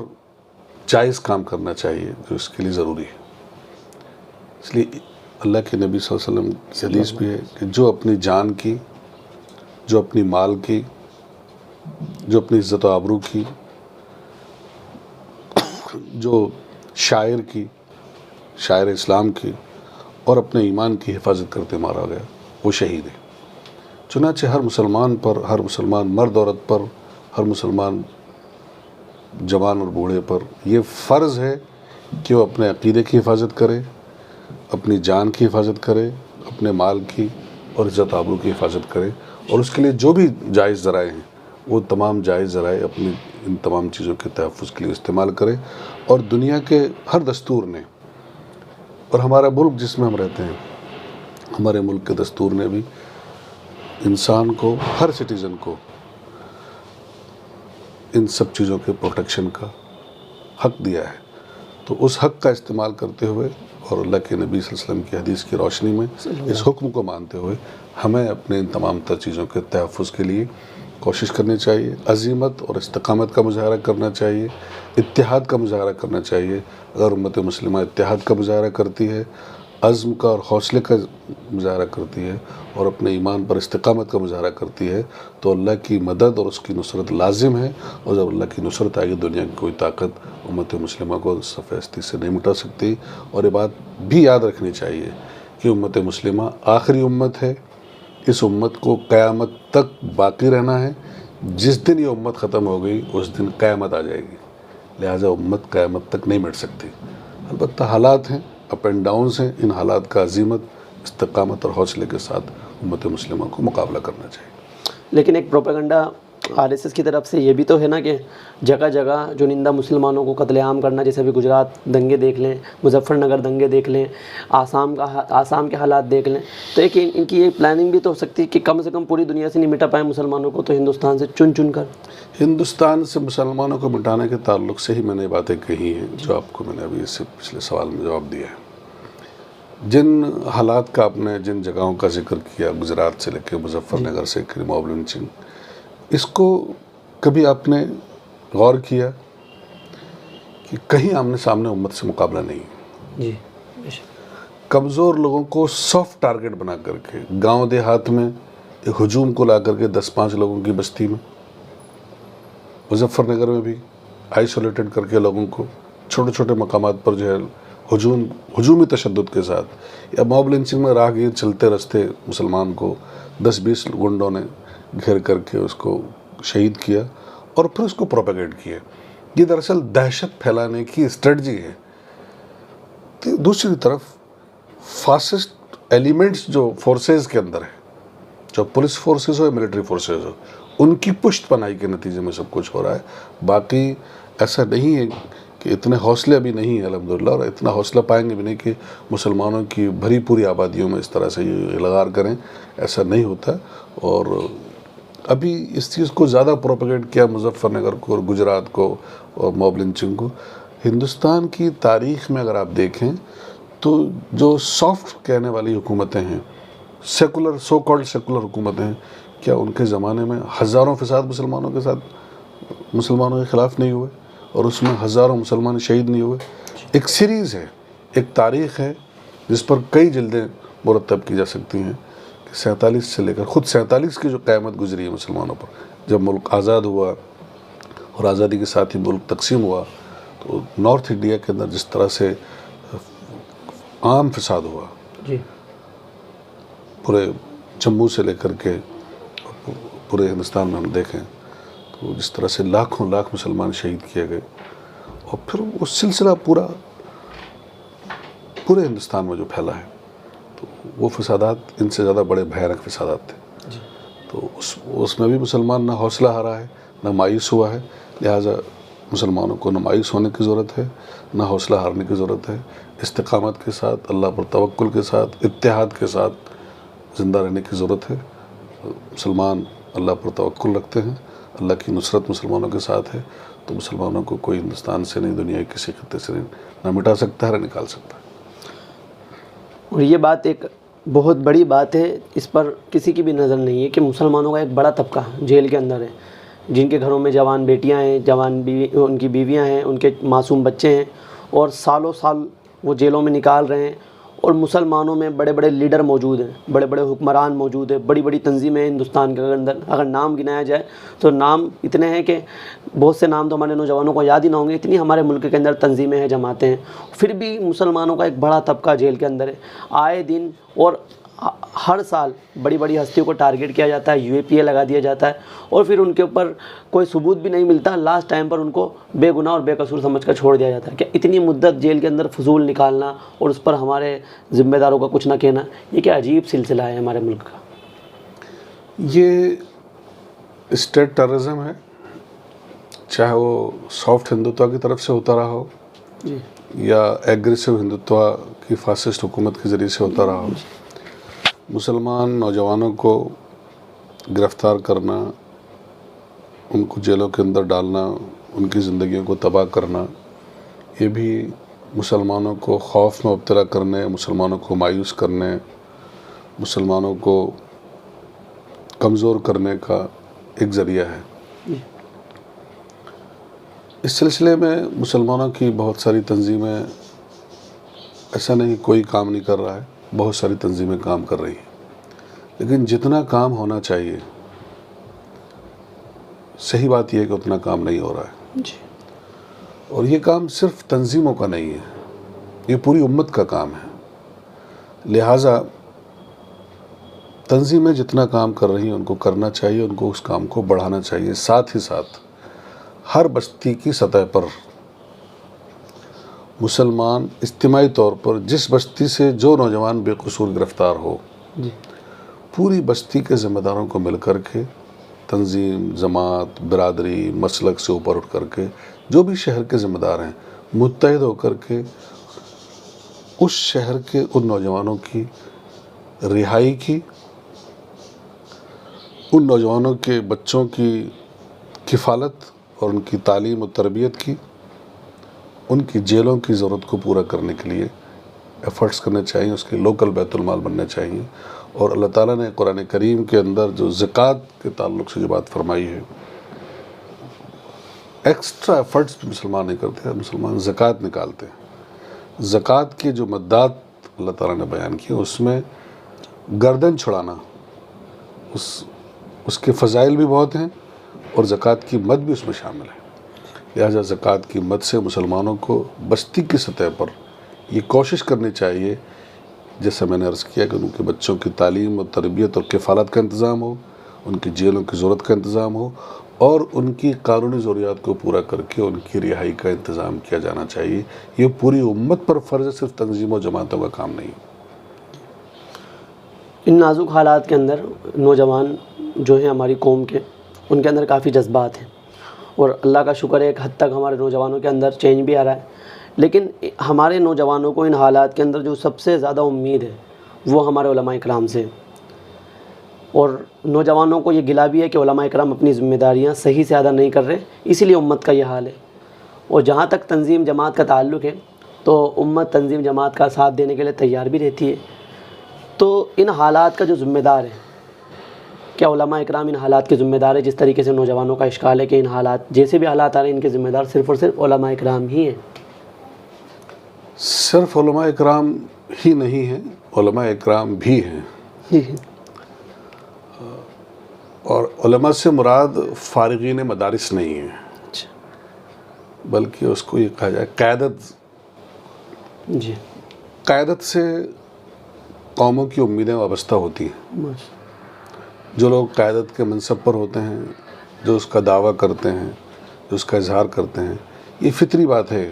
جائز کام کرنا چاہیے جو اس کے لیے ضروری ہے۔ اس لیے اللہ کے نبی صلی اللہ علیہ وسلم کی حدیث بھی ہے کہ جو اپنی جان کی، جو اپنی مال کی، جو اپنی عزت و آبرو کی، جو شاعر کی، شاعر اسلام کی، اور اپنے ایمان کی حفاظت کرتے مارا گیا، وہ شہید ہے۔ چنانچہ ہر مسلمان پر، ہر مسلمان مرد عورت پر، ہر مسلمان جوان اور بوڑھے پر یہ فرض ہے کہ وہ اپنے عقیدے کی حفاظت کرے، اپنی جان کی حفاظت کرے، اپنے مال کی اور عزت آبرو کی حفاظت کرے، اور اس کے لیے جو بھی جائز ذرائع ہیں وہ تمام جائز ذرائع اپنی ان تمام چیزوں کے تحفظ کے لیے استعمال کرے۔ اور دنیا کے ہر دستور نے، اور ہمارا ملک جس میں ہم رہتے ہیں، ہمارے ملک کے دستور نے بھی انسان کو، ہر سٹیزن کو ان سب چیزوں کے پروٹیکشن کا حق دیا ہے۔ تو اس حق کا استعمال کرتے ہوئے اور اللہ کے نبی صلی اللہ علیہ وسلم کی حدیث کی روشنی میں اس حکم کو مانتے ہوئے ہمیں اپنے ان تمام تر چیزوں کے تحفظ کے لیے کوشش کرنی چاہیے، عزیمت اور استقامت کا مظاہرہ کرنا چاہیے، اتحاد کا مظاہرہ کرنا چاہیے۔ اگر امت مسلمہ اتحاد کا مظاہرہ کرتی ہے، عزم کا اور حوصلے کا مظاہرہ کرتی ہے اور اپنے ایمان پر استقامت کا مظاہرہ کرتی ہے تو اللہ کی مدد اور اس کی نصرت لازم ہے، اور جب اللہ کی نصرت آئے گی دنیا کی کوئی طاقت امت مسلمہ کو صف ہستی سے نہیں مٹا سکتی۔ اور یہ بات بھی یاد رکھنی چاہیے کہ امت مسلمہ آخری امت ہے، اس امت کو قیامت تک باقی رہنا ہے۔ جس دن یہ امت ختم ہو گئی اس دن قیامت آ جائے گی، لہٰذا امت قیامت تک نہیں مٹ سکتی۔ البتہ حالات ہیں، اپ اینڈ ڈاؤنز ہیں، ان حالات کا عزیمت، استقامت اور حوصلے کے ساتھ امت مسلمہ کو مقابلہ کرنا چاہیے۔ لیکن ایک پروپیگنڈا RSS کی طرف سے یہ بھی تو ہے نا کہ جگہ جگہ جو نندا مسلمانوں کو قتل عام کرنا، جیسے ابھی گجرات دنگے دیکھ لیں، مظفر نگر دنگے دیکھ لیں، آسام کے حالات دیکھ لیں، تو ایک ان کی یہ پلاننگ بھی تو ہو سکتی ہے کہ کم سے کم پوری دنیا سے نہیں مٹا پائے مسلمانوں کو تو ہندوستان سے چن چن کر۔ ہندوستان سے مسلمانوں کو مٹانے کے تعلق سے ہی میں نے باتیں کہی ہیں جو آپ کو میں نے ابھی اس سے پچھلے سوال میں جواب دیا ہے۔ جن حالات کا آپ نے جن جگہوں کا ذکر کیا، گجرات سے لے کے مظفر نگر سے موب لنچنگ، اس کو کبھی آپ نے غور کیا کہ کہیں آمنے سامنے امت سے مقابلہ نہیں؟ جی، کمزور لوگوں کو سافٹ ٹارگٹ بنا کر کے گاؤں دیہات میں ایک ہجوم کو لا کر کے 10-5 لوگوں کی بستی میں، مظفر نگر میں بھی آئسولیٹڈ کر کے لوگوں کو چھوٹے چھوٹے مقامات پر جو ہے ہجومی تشدد کے ساتھ، یا موب لنچنگ میں راہگیر چلتے رستے مسلمان کو 10-20 گنڈوں نے گھیر کر کے اس کو شہید کیا اور پھر اس کو پروپیگیٹ کیا۔ یہ دراصل دہشت پھیلانے کی اسٹریٹجی ہے۔ دوسری طرف فاسسٹ ایلیمنٹس جو فورسز کے اندر ہیں، جو پولیس فورسز ہو یا ملٹری فورسز ہو، ان کی پشت پناہی کے نتیجے میں سب کچھ ہو رہا ہے۔ باقی ایسا نہیں ہے کہ اتنے حوصلے ابھی نہیں ہیں الحمدللہ، اور اتنا حوصلہ پائیں گے بھی نہیں کہ مسلمانوں کی بھری پوری آبادیوں میں اس طرح سے یہ لغار کریں، ایسا نہیں ہوتا۔ اور ابھی اس چیز کو زیادہ پروپیگیٹ کیا مظفر نگر کو اور گجرات کو اور موب لنچنگ کو۔ ہندوستان کی تاریخ میں اگر آپ دیکھیں تو جو سافٹ کہنے والی حکومتیں ہیں، سیکولر سو کالڈ سیکولر حکومتیں ہیں، کیا ان کے زمانے میں ہزاروں فساد مسلمانوں کے ساتھ مسلمانوں کے خلاف نہیں ہوئے اور اس میں ہزاروں مسلمان شہید نہیں ہوئے؟ ایک سیریز ہے، ایک تاریخ ہے جس پر کئی جلدیں مرتب کی جا سکتی ہیں کہ 47 سے لے کر خود 47 کی جو قیامت گزری ہے مسلمانوں پر، جب ملک آزاد ہوا اور آزادی کے ساتھ ہی ملک تقسیم ہوا، تو نارتھ انڈیا کے اندر جس طرح سے عام فساد ہوا، جی، پورے جموں سے لے کر کے پورے ہندوستان میں ہم دیکھیں تو جس طرح سے لاکھوں لاکھ مسلمان شہید کیے گئے، اور پھر وہ سلسلہ پورے ہندوستان میں جو پھیلا ہے، تو وہ فسادات ان سے زیادہ بڑے بھیانک فسادات تھے۔ تو اس میں بھی مسلمان نہ حوصلہ ہارا ہے، نہ مایوس ہوا ہے، لہٰذا مسلمانوں کو نہ مایوس ہونے کی ضرورت ہے، نہ حوصلہ ہارنے کی ضرورت ہے۔ استقامت کے ساتھ، اللہ پر توکل کے ساتھ، اتحاد کے ساتھ زندہ رہنے کی ضرورت ہے۔ مسلمان اللہ پر توکل رکھتے ہیں، اللہ کی نصرت مسلمانوں کے ساتھ ہے، تو مسلمانوں کو کوئی ہندوستان سے نہیں، دنیا کے کسی خطے سے نہ مٹا سکتا ہے نہ نکال سکتا ہے۔ اور یہ بات ایک بہت بڑی بات ہے، اس پر کسی کی بھی نظر نہیں ہے کہ مسلمانوں کا ایک بڑا طبقہ جیل کے اندر ہے، جن کے گھروں میں جوان بیٹیاں ہیں، جوان ان کی بیویاں ہیں، ان کے معصوم بچے ہیں، اور سالوں سال وہ جیلوں میں نکال رہے ہیں۔ اور مسلمانوں میں بڑے بڑے لیڈر موجود ہیں، بڑے بڑے حکمران موجود ہیں، بڑی بڑی تنظیمیں ہیں ہندوستان کے اندر۔ اگر نام گنایا جائے تو نام اتنے ہیں کہ بہت سے نام تو ہمارے نوجوانوں کو یاد ہی نہ ہوں گے، اتنی ہمارے ملک کے اندر تنظیمیں ہیں، جماعتیں ہیں۔ پھر بھی مسلمانوں کا ایک بڑا طبقہ جیل کے اندر ہے، آئے دن اور ہر سال بڑی بڑی ہستیوں کو ٹارگٹ کیا جاتا ہے، UAPA لگا دیا جاتا ہے، اور پھر ان کے اوپر کوئی ثبوت بھی نہیں ملتا، لاسٹ ٹائم پر ان کو بے گناہ اور بے قصور سمجھ کر چھوڑ دیا جاتا ہے۔ کہ اتنی مدت جیل کے اندر فضول نکالنا اور اس پر ہمارے ذمہ داروں کا کچھ نہ کہنا، یہ کیا عجیب سلسلہ ہے ہمارے ملک کا۔ یہ اسٹیٹ ٹیررزم ہے، چاہے وہ سافٹ ہندوتوا کی طرف سے ہوتا رہا ہو یا ایگریسو ہندوتوا کی فاسسٹ حکومت کے ذریعے سے ہوتا رہا ہو۔ مسلمان نوجوانوں کو گرفتار کرنا، ان کو جیلوں کے اندر ڈالنا، ان کی زندگیوں کو تباہ کرنا، یہ بھی مسلمانوں کو خوف میں مبتلا کرنے، مسلمانوں کو مایوس کرنے، مسلمانوں کو کمزور کرنے کا ایک ذریعہ ہے۔ اس سلسلے میں مسلمانوں کی بہت ساری تنظیمیں، ایسا نہیں کوئی کام نہیں کر رہا ہے، بہت ساری تنظیمیں کام کر رہی ہیں، لیکن جتنا کام ہونا چاہیے صحیح بات یہ ہے کہ اتنا کام نہیں ہو رہا ہے۔ اور یہ کام صرف تنظیموں کا نہیں ہے، یہ پوری امت کا کام ہے۔ لہٰذا تنظیمیں جتنا کام کر رہی ہیں ان کو کرنا چاہیے، ان کو اس کام کو بڑھانا چاہیے۔ ساتھ ہی ساتھ ہر بستی کی سطح پر مسلمان اجتماعی طور پر جس بستی سے جو نوجوان بے قصور گرفتار ہو، پوری بستی کے ذمہ داروں کو مل کر کے، تنظیم، جماعت، برادری، مسلک سے اوپر اٹھ کر کے جو بھی شہر کے ذمہ دار ہیں، متحد ہو کر کے اس شہر کے ان نوجوانوں کی رہائی کی، ان نوجوانوں کے بچوں کی کفالت اور ان کی تعلیم و تربیت کی، ان کی جیلوں کی ضرورت کو پورا کرنے کے لیے ایفرٹس کرنے چاہیے، اس کے لوکل بیت المال بننے چاہیے۔ اور اللہ تعالیٰ نے قرآن کریم کے اندر جو زکوٰۃ کے تعلق سے جو بات فرمائی ہے، ایکسٹرا ایفرٹس بھی مسلمان نہیں کرتے، مسلمان زکوٰۃ نکالتے ہیں۔ زکوٰۃ کی جو مدات اللہ تعالیٰ نے بیان کی، اس میں گردن چھڑانا، اس کے فضائل بھی بہت ہیں، اور زکوٰۃ کی مد بھی اس میں شامل ہے۔ لہٰذا زکوٰۃ کی مد سے مسلمانوں کو بستی کی سطح پر یہ کوشش کرنی چاہیے، جیسا میں نے عرض کیا، کہ ان کے بچوں کی تعلیم اور تربیت اور کفالت کا انتظام ہو، ان کی جیلوں کی ضرورت کا انتظام ہو، اور ان کی قانونی ضروریات کو پورا کر کے ان کی رہائی کا انتظام کیا جانا چاہیے۔ یہ پوری امت پر فرض ہے، صرف تنظیموں و جماعتوں کا کام نہیں۔ ان نازک حالات کے اندر نوجوان جو ہیں ہماری قوم کے، ان کے اندر کافی جذبات ہیں، اور اللہ کا شکر ہے ایک حد تک ہمارے نوجوانوں کے اندر چینج بھی آ رہا ہے۔ لیکن ہمارے نوجوانوں کو ان حالات کے اندر جو سب سے زیادہ امید ہے وہ ہمارے علماء اکرام سے ہے، اور نوجوانوں کو یہ گلا بھی ہے کہ علماء اکرام اپنی ذمہ داریاں صحیح سے ادا نہیں کر رہے، اسی لیے امت کا یہ حال ہے۔ اور جہاں تک تنظیم جماعت کا تعلق ہے تو امت تنظیم جماعت کا ساتھ دینے کے لیے تیار بھی رہتی ہے۔ تو ان حالات کا جو ذمہ دار ہے، کیا علماء اکرام ان حالات کے ذمہ دار ہے؟ جس طریقے سے نوجوانوں کا اشکال ہے کہ ان حالات، جیسے بھی حالات آ رہے ہیں، ان کے ذمہ دار صرف اور صرف علماء اکرام ہی ہیں۔ صرف علماء اکرام ہی نہیں ہیں، علماء اکرام بھی ہیں، اور علماء سے مراد فارغین مدارس نہیں ہیں، بلکہ اس کو یہ کہا جائے قیادت۔ جی، قیادت سے قوموں کی امیدیں وابستہ ہوتی ہیں۔ جو لوگ قیادت کے منصب پر ہوتے ہیں، جو اس کا دعویٰ کرتے ہیں، جو اس کا اظہار کرتے ہیں، یہ فطری بات ہے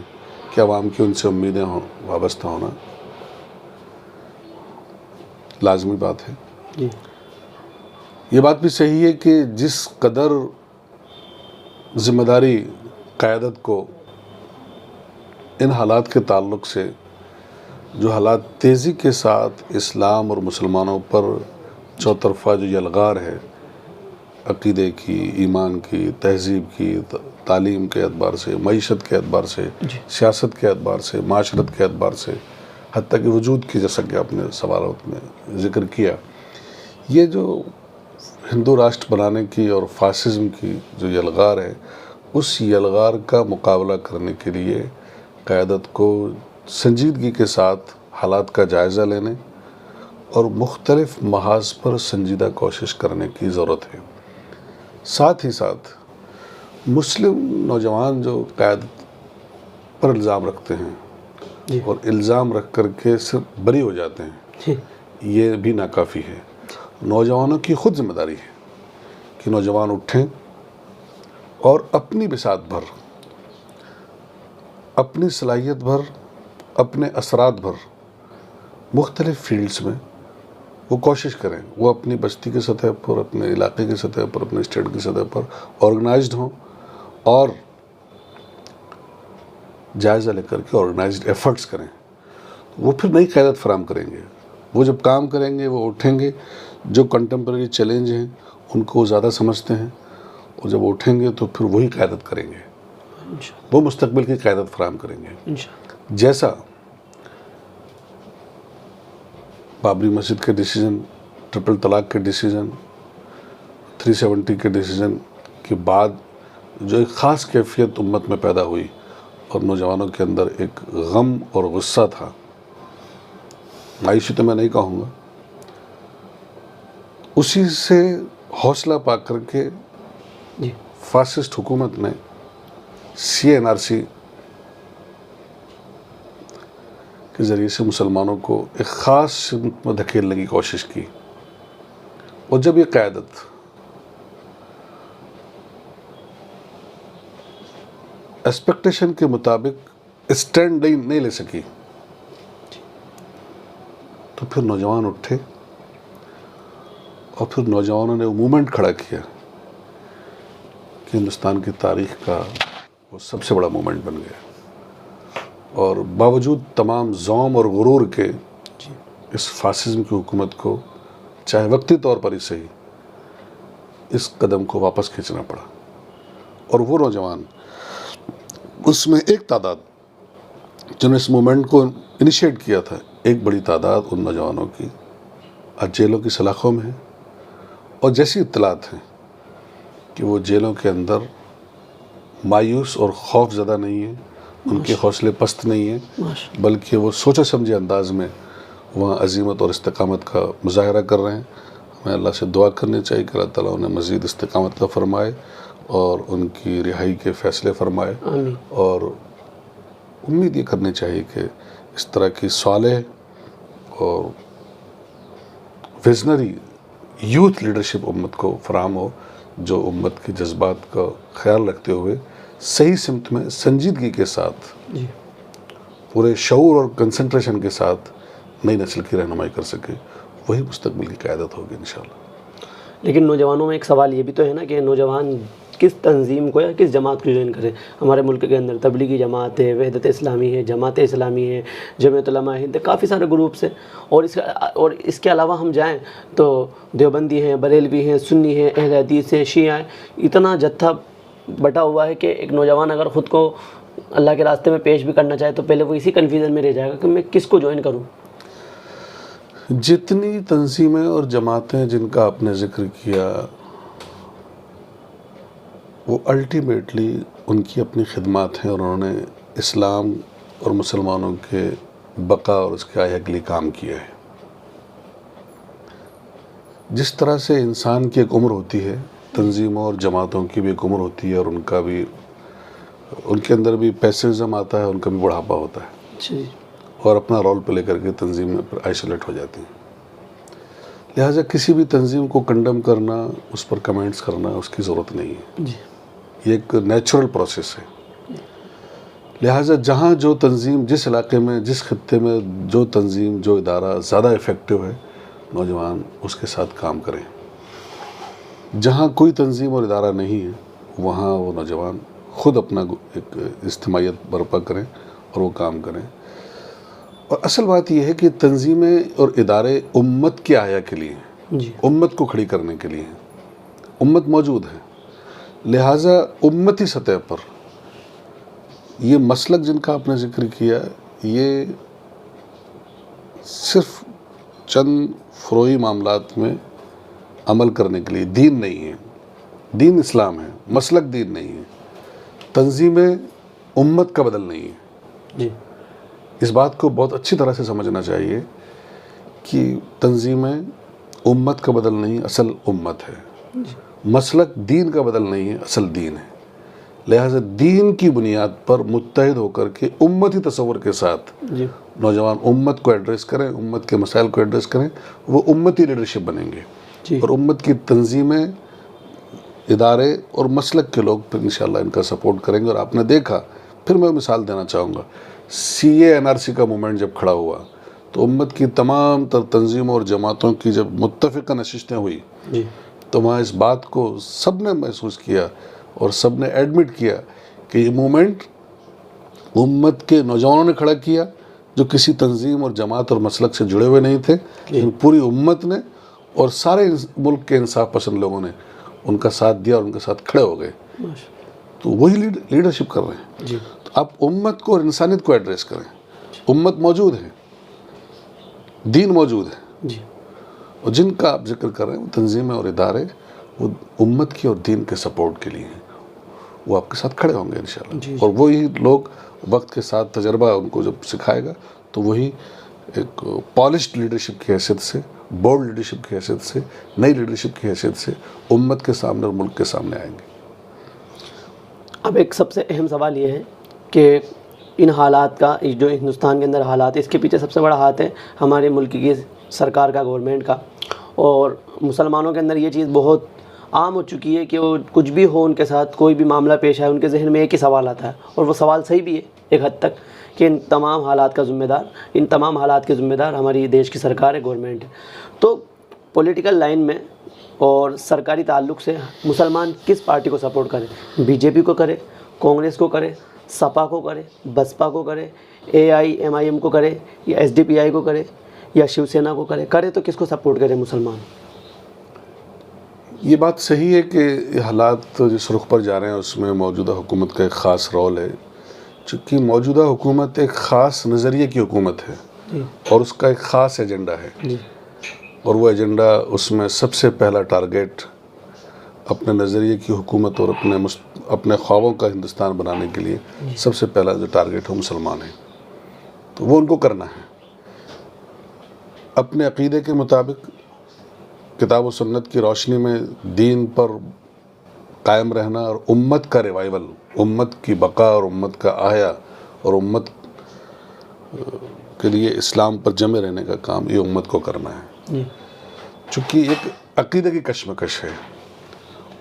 کہ عوام کی ان سے امیدیں وابستہ ہونا لازمی بات ہے۔ جی، یہ بات بھی صحیح ہے کہ جس قدر ذمہ داری قیادت کو ان حالات کے تعلق سے، جو حالات تیزی کے ساتھ اسلام اور مسلمانوں پر چوطرفہ جو یلغار ہے، عقیدے کی، ایمان کی، تہذیب کی، تعلیم کے اعتبار سے، معیشت کے اعتبار سے، سیاست کے اعتبار سے، معاشرت کے اعتبار سے، حتیٰ کہ وجود کی، جیسا کہ آپ نے سوالات میں ذکر کیا، یہ جو ہندو راشٹر بنانے کی اور فاسزم کی جو یلغار ہے، اس یلغار کا مقابلہ کرنے کے لیے قیادت کو سنجیدگی کے ساتھ حالات کا جائزہ لینے اور مختلف محاذ پر سنجیدہ کوشش کرنے کی ضرورت ہے۔ ساتھ ہی ساتھ مسلم نوجوان جو قیادت پر الزام رکھتے ہیں اور الزام رکھ کر کے صرف بری ہو جاتے ہیں، یہ بھی ناکافی ہے۔ نوجوانوں کی خود ذمہ داری ہے کہ نوجوان اٹھیں اور اپنی بساط بھر، اپنی صلاحیت بھر، اپنے اثرات بھر مختلف فیلڈز میں وہ کوشش کریں، وہ اپنی بستی کی سطح پر، اپنے علاقے کی سطح پر، اپنے اسٹیٹ کی سطح پر آرگنائزڈ ہوں، اور جائزہ لے کر کے آرگنائزڈ ایفرٹس کریں۔ وہ پھر نئی قیادت فراہم کریں گے۔ وہ جب کام کریں گے، وہ اٹھیں گے، جو کنٹمپریری چیلنج ہیں ان کو وہ زیادہ سمجھتے ہیں، اور جب اٹھیں گے تو پھر وہی قیادت کریں گے، وہ مستقبل کی قیادت فراہم کریں گے۔ جیسا بابری مسجد کے ڈیسیجن، ٹرپل طلاق کے ڈیسیجن، 370 کے ڈیسیجن کے بعد جو ایک خاص کیفیت امت میں پیدا ہوئی اور نوجوانوں کے اندر ایک غم اور غصہ تھا، مایوسی تو میں نہیں کہوں گا، اسی سے حوصلہ پا کر کے جی فاسسٹ حکومت نے CNRC کے ذریعے سے مسلمانوں کو ایک خاص سمت میں دھکیلنے کی کوشش کی، اور جب یہ قیادت ایکسپیکٹیشن کے مطابق اسٹینڈ نہیں لے سکی تو پھر نوجوان اٹھے اور پھر نوجوانوں نے وہ موومنٹ کھڑا کیا کہ ہندوستان کی تاریخ کا وہ سب سے بڑا موومنٹ بن گیا، اور باوجود تمام زوم اور غرور کے اس فاسزم کی حکومت کو چاہے وقتی طور پر ہی صحیح اس قدم کو واپس کھینچنا پڑا، اور وہ نوجوان اس میں ایک تعداد جنہوں نے اس موومنٹ کو انیشیٹ کیا تھا، ایک بڑی تعداد ان نوجوانوں کی آج جیلوں کی سلاخوں میں ہے، اور جیسی اطلاعات ہیں کہ وہ جیلوں کے اندر مایوس اور خوف زدہ نہیں ہیں، ان کے حوصلے پست نہیں ہیں، بلکہ وہ سوچے سمجھے انداز میں وہاں عزیمت اور استقامت کا مظاہرہ کر رہے ہیں۔ ہمیں اللہ سے دعا کرنی چاہیے کہ اللہ تعالیٰ انہیں مزید استقامت کا فرمائے اور ان کی رہائی کے فیصلے فرمائے، اور امید یہ کرنی چاہیے کہ اس طرح کی صالح اور ویژنری یوتھ لیڈرشپ امت کو فراہم ہو، جو امت کے جذبات کا خیال رکھتے ہوئے صحیح سمت میں سنجیدگی کے ساتھ پورے شعور اور کنسنٹریشن کے ساتھ نئی نسل کی رہنمائی کر سکے، وہی مستقبل کی قیادت ہوگی انشاءاللہ۔ لیکن نوجوانوں میں ایک سوال یہ بھی تو ہے نا کہ نوجوان کس تنظیم کو یا کس جماعت کو جوائن کرے؟ ہمارے ملک کے اندر تبلیغی جماعت ہے، وحدت اسلامی ہے، جماعت اسلامی ہے، جمعیت علماء ہند ہے، کافی سارے گروپس ہیں، اور اس کے علاوہ ہم جائیں تو دیوبندی ہیں، بریلوی ہیں، سنی ہیں، اہل حدیث ہیں، شیعہ ہیں، اتنا جتھا بٹا ہوا ہے کہ ایک نوجوان اگر خود کو اللہ کے راستے میں پیش بھی کرنا چاہے تو پہلے وہ اسی کنفیوژن میں رہ جائے گا کہ میں کس کو جوائن کروں۔ جتنی تنظیمیں اور جماعتیں جن کا آپ نے ذکر کیا، وہ الٹیمیٹلی ان کی اپنی خدمات ہیں، اور انہوں نے اسلام اور مسلمانوں کے بقا اور اس کے آیا کے لیے کام کیا ہے۔ جس طرح سے انسان کی ایک عمر ہوتی ہے، تنظیموں اور جماعتوں کی بھی ایک عمر ہوتی ہے، اور ان کا بھی، ان کے اندر بھی پیسزم آتا ہے، ان کا بھی بڑھاپا ہوتا ہے، اور اپنا رول پلے کر کے تنظیم میں پھر آئسولیٹ ہو جاتی ہیں۔ لہٰذا کسی بھی تنظیم کو کنڈم کرنا، اس پر کمنٹس کرنا، اس کی ضرورت نہیں ہے، یہ ایک نیچرل پروسیس ہے۔ لہٰذا جہاں جو تنظیم، جس علاقے میں، جس خطے میں جو تنظیم، جو ادارہ زیادہ افیکٹو ہے، نوجوان اس کے ساتھ کام کریں۔ جہاں کوئی تنظیم اور ادارہ نہیں ہے، وہاں وہ نوجوان خود اپنا ایک اجتماعیت برپا کریں اور وہ کام کریں۔ اور اصل بات یہ ہے کہ تنظیمیں اور ادارے امت کے آیا کے لیے ہیں، امت کو کھڑی کرنے کے لیے ہیں، امت موجود ہے، لہٰذا امتی سطح پر یہ مسلک جن کا آپ نے ذکر کیا، یہ صرف چند فروعی معاملات میں عمل کرنے کے لیے، دین نہیں ہے، دین اسلام ہے، مسلک دین نہیں ہے، تنظیمیں امت کا بدل نہیں ہے۔ اس بات کو بہت اچھی طرح سے سمجھنا چاہیے کہ تنظیمیں امت کا بدل نہیں، اصل امت ہے، مسلک دین کا بدل نہیں ہے، اصل دین ہے۔ لہٰذا دین کی بنیاد پر متحد ہو کر کے امتی تصور کے ساتھ نوجوان امت کو ایڈریس کریں، امت کے مسائل کو ایڈریس کریں، وہ امتی لیڈرشپ بنیں گے، اور امت کی تنظیمیں، ادارے اور مسلک کے لوگ پھر انشاءاللہ ان کا سپورٹ کریں گے۔ اور آپ نے دیکھا، پھر میں مثال دینا چاہوں گا، CA/NRC کا موومنٹ جب کھڑا ہوا تو امت کی تمام تر تنظیموں اور جماعتوں کی جب متفقہ نشستیں ہوئی تو وہاں اس بات کو سب نے محسوس کیا اور سب نے ایڈمٹ کیا کہ یہ موومنٹ امت کے نوجوانوں نے کھڑا کیا، جو کسی تنظیم اور جماعت اور مسلک سے جڑے ہوئے نہیں تھے، لیکن پوری امت نے اور سارے ملک کے انصاف پسند لوگوں نے ان کا ساتھ دیا اور ان کے ساتھ کھڑے ہو گئے، تو وہی لیڈرشپ کر رہے ہیں۔ تو آپ امت کو اور انسانیت کو ایڈریس کریں. امت موجود ہے, دین موجود ہے, جی اور جن کا آپ ذکر کر رہے ہیں وہ تنظیمیں اور ادارے وہ امت کی اور دین کے سپورٹ کے لیے ہیں, وہ آپ کے ساتھ کھڑے ہوں گے انشاءاللہ. جی. اور وہی لوگ وقت کے ساتھ تجربہ ان کو جب سکھائے گا تو وہی ایک پالشڈ لیڈرشپ کی حیثیت سے, بولڈ لیڈرشپ کی حیثیت سے, نئی لیڈرشپ کی حیثیت سے امت کے سامنے اور ملک کے سامنے آئیں گے. اب ایک سب سے اہم سوال یہ ہے کہ ان حالات کا, جو ہندوستان کے اندر حالات ہے, اس کے پیچھے سب سے بڑا ہاتھ ہے ہمارے ملک کی سرکار کا, گورنمنٹ کا. اور مسلمانوں کے اندر یہ چیز بہت عام ہو چکی ہے کہ وہ کچھ بھی ہو, ان کے ساتھ کوئی بھی معاملہ پیش آئے, ان کے ذہن میں ایک ہی سوال آتا ہے, اور وہ سوال صحیح بھی ہے ایک حد تک, کہ ان تمام حالات کے ذمہ دار ہماری دیش کی سرکار ہے, گورنمنٹ ہے. تو پولیٹیکل لائن میں اور سرکاری تعلق سے مسلمان کس پارٹی کو سپورٹ کرے؟ بی جے پی کو کرے, کانگریس کو کرے, سپا کو کرے, بسپا کو کرے, AIMIM کو کرے, یا SDPI کو کرے, یا شیو سینا کو کرے تو کس کو سپورٹ کرے مسلمان؟ یہ بات صحیح ہے کہ یہ حالات جس رخ پر جا رہے ہیں اس میں موجودہ حکومت کا ایک خاص رول ہے, چونکہ موجودہ حکومت ایک خاص نظریے کی حکومت ہے اور اس کا ایک خاص ایجنڈا ہے, اور وہ ایجنڈا, اس میں سب سے پہلا ٹارگیٹ اپنے نظریے کی حکومت اور اپنے خوابوں کا ہندوستان بنانے کے لیے سب سے پہلا جو ٹارگیٹ ہے مسلمان ہے. تو وہ ان کو کرنا ہے اپنے عقیدے کے مطابق, کتاب و سنت کی روشنی میں دین پر قائم رہنا, اور امت کا ریوائول, امت کی بقا اور امت کا آحیا اور امت کے لیے اسلام پر جمے رہنے کا کام یہ امت کو کرنا ہے. چونکہ ایک عقیدے کی کشمکش ہے,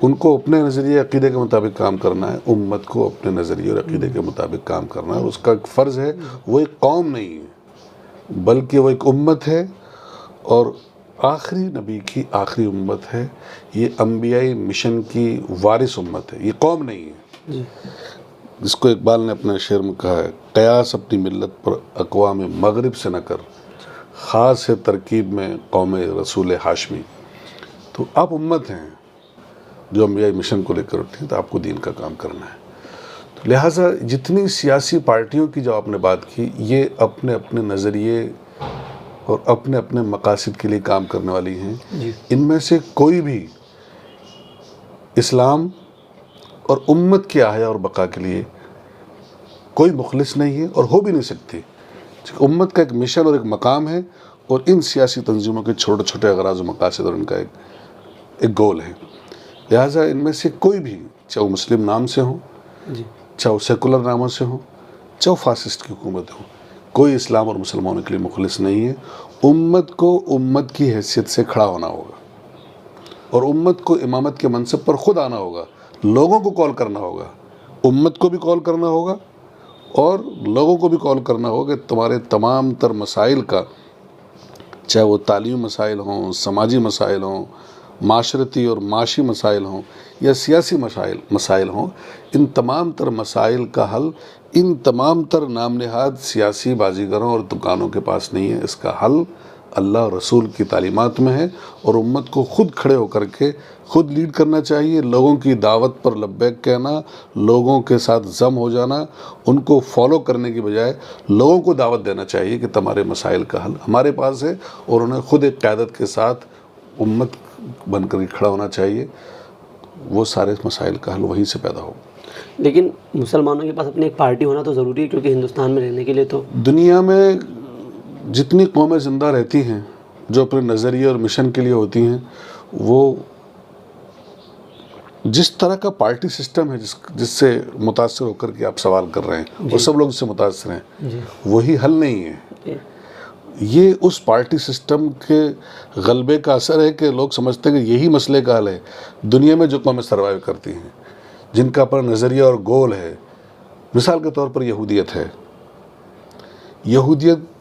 ان کو اپنے نظریے عقیدے کے مطابق کام کرنا ہے, امت کو اپنے نظریے اور عقیدے کے مطابق کام کرنا ہے, اور اس کا ایک فرض ہے. وہ ایک قوم نہیں ہے بلکہ وہ ایک امت ہے, اور آخری نبی کی آخری امت ہے. یہ انبیائی مشن کی وارث امت ہے, یہ قوم نہیں ہے. جس کو اقبال نے اپنے شعر میں کہا ہے, قیاس اپنی ملت پر اقوام مغرب سے نہ کر, خاص ہے ترکیب میں قوم رسول ہاشمی. تو آپ امت ہیں جو انبیائی مشن کو لے کر اٹھے ہیں, تو آپ کو دین کا کام کرنا ہے. تو لہٰذا جتنی سیاسی پارٹیوں کی جو آپ نے بات کی, یہ اپنے اپنے نظریے اور اپنے اپنے مقاصد کے لیے کام کرنے والی ہیں. ان میں سے کوئی بھی اسلام اور امت کے احیا اور بقا کے لیے کوئی مخلص نہیں ہے, اور ہو بھی نہیں سکتی. امت کا ایک مشن اور ایک مقام ہے, اور ان سیاسی تنظیموں کے چھوٹے چھوٹے اغراض و مقاصد اور ان کا ایک گول ہے. لہٰذا ان میں سے کوئی بھی, چاہے وہ مسلم نام سے ہوں, چاہے وہ سیکولر ناموں سے ہوں, چاہے وہ فاسسٹ کی حکومت ہو, کوئی اسلام اور مسلمانوں کے لیے مخلص نہیں ہے. امت کو امت کی حیثیت سے کھڑا ہونا ہوگا, اور امت کو امامت کے منصب پر خود آنا ہوگا, لوگوں کو کال کرنا ہوگا, امت کو بھی کال کرنا ہوگا اور لوگوں کو بھی کال کرنا ہوگا کہ تمہارے تمام تر مسائل کا, چاہے وہ تعلیمی مسائل ہوں, سماجی مسائل ہوں, معاشرتی اور معاشی مسائل ہوں, یا سیاسی مسائل ہوں, ان تمام تر مسائل کا حل ان تمام تر نام نہاد سیاسی بازیگروں اور دکانوں کے پاس نہیں ہے. اس کا حل اللہ اور رسول کی تعلیمات میں ہے, اور امت کو خود کھڑے ہو کر کے خود لیڈ کرنا چاہیے. لوگوں کی دعوت پر لبیک کہنا, لوگوں کے ساتھ ضم ہو جانا, ان کو فالو کرنے کی بجائے لوگوں کو دعوت دینا چاہیے کہ تمہارے مسائل کا حل ہمارے پاس ہے, اور انہیں خود ایک قیادت کے ساتھ امت بن کر کھڑا ہونا چاہیے. وہ سارے مسائل کا حل وہیں سے پیدا ہو. لیکن مسلمانوں کے پاس اپنی ایک پارٹی ہونا تو ضروری ہے, کیونکہ ہندوستان میں رہنے کے لیے تو دنیا میں جتنی قومیں زندہ رہتی ہیں جو اپنے نظریے اور مشن کے لیے ہوتی ہیں, وہ جس طرح کا پارٹی سسٹم ہے جس سے متاثر ہو کر کے آپ سوال کر رہے ہیں, اور سب لوگ اس سے متاثر ہیں, وہی حل نہیں ہے. یہ اس پارٹی سسٹم کے غلبے کا اثر ہے کہ لوگ سمجھتے ہیں کہ یہی مسئلے کا حل ہے. دنیا میں جو قومیں سروائیو کرتی ہیں, جن کا اپنا نظریہ اور گول ہے, مثال کے طور پر یہودیت ہے. یہودیت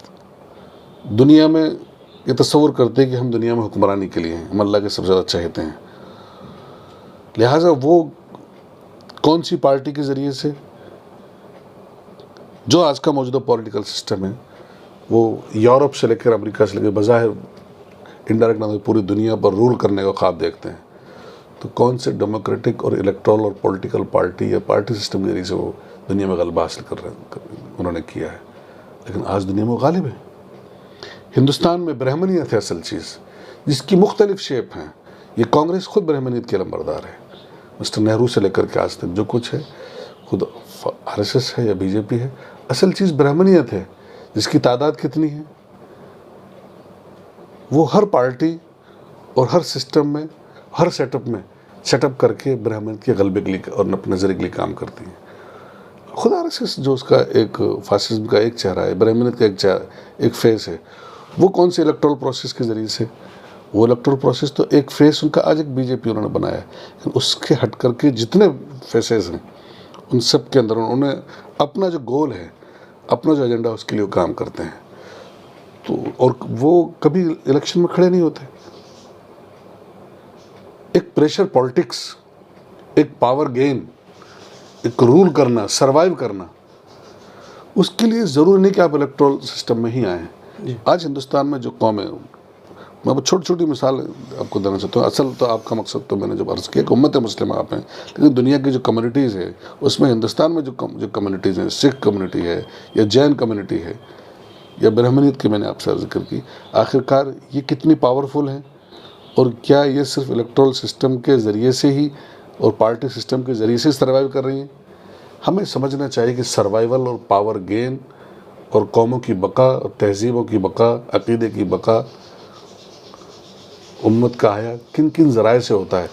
دنیا میں یہ تصور کرتے ہیں کہ ہم دنیا میں حکمرانی کے لیے ہیں, ہم اللہ کے سب سے زیادہ چاہتے ہیں. لہٰذا وہ کون سی پارٹی کے ذریعے سے, جو آج کا موجودہ پولیٹیکل سسٹم ہے, وہ یورپ سے لے کر امریکہ سے لے کر بظاہر انڈائریکٹ نام پوری دنیا پر رول کرنے کا خواب دیکھتے ہیں, تو کون سے ڈیموکریٹک اور الیکٹرل اور پولیٹیکل پارٹی یا پارٹی سسٹم کے ذریعے سے وہ دنیا میں غلبہ حاصل انہوں نے کیا ہے، لیکن آج دنیا میں غالب ہے۔ ہندوستان میں برہمنیت ہے اصل چیز، جس کی مختلف شیپ ہیں۔ یہ کانگریس خود برہمنیت کی علمبردار ہے، مسٹر نہرو سے لے کر کے آج تک جو کچھ ہے، خود آر ایس ایس ہے یا بی جے پی ہے، اصل چیز برہمنیت ہے، جس کی تعداد کتنی ہے، وہ ہر پارٹی اور ہر سسٹم میں، ہر سیٹ اپ کر کے برہمنیت کے غلبے کے لیے اور اپنے نظریے کے لیے کام کرتی ہیں۔ خود آر ایس ایس جو اس کا ایک فاسسم کا ایک چہرہ ہے، برہمنیت کا ایک فیس ہے، وہ کون سے الیکٹرل پروسیس کے ذریعے سے، وہ الیکٹرل پروسیس تو ایک فیس ان کا آج ایک بی جے پی انہوں نے بنایا ہے، لیکن اس کے ہٹ کر کے جتنے فیسز ہیں ان سب کے اندر انہوں نے اپنا جو گول ہے، اپنا جو ایجنڈا اس کے لیے وہ کام کرتے ہیں، تو اور وہ کبھی الیکشن میں کھڑے نہیں ہوتے۔ ایک پریشر پالیٹکس، ایک پاور گین، ایک رول کرنا، سروائیو کرنا، اس کے لیے ضروری نہیں کہ آپ الیکٹرل سسٹم میں ہی آئیں۔ آج ہندوستان میں جو قومیں، میں چھوٹی چھوٹی مثال آپ کو دینا چاہتا ہوں، اصل تو آپ کا مقصد تو میں نے جو عرض کیا کہ امت مسلمہ آپ ہیں، لیکن دنیا کی جو کمیونٹیز ہے اس میں ہندوستان میں جو کمیونٹیز ہیں، سکھ کمیونٹی ہے یا جین کمیونٹی ہے یا برہمنیت کی میں نے آپ سے ذکر کی، آخرکار یہ کتنی پاورفل ہیں، اور کیا یہ صرف الیکٹرل سسٹم کے ذریعے سے ہی اور پارٹی سسٹم کے ذریعے سے سروائیو کر رہی ہیں؟ ہمیں سمجھنا چاہیے کہ سروائیول اور پاور گین اور قوموں کی بقا اور تہذیبوں کی بقا، عقیدے کی بقا، امت کا حیا کن کن ذرائع سے ہوتا ہے،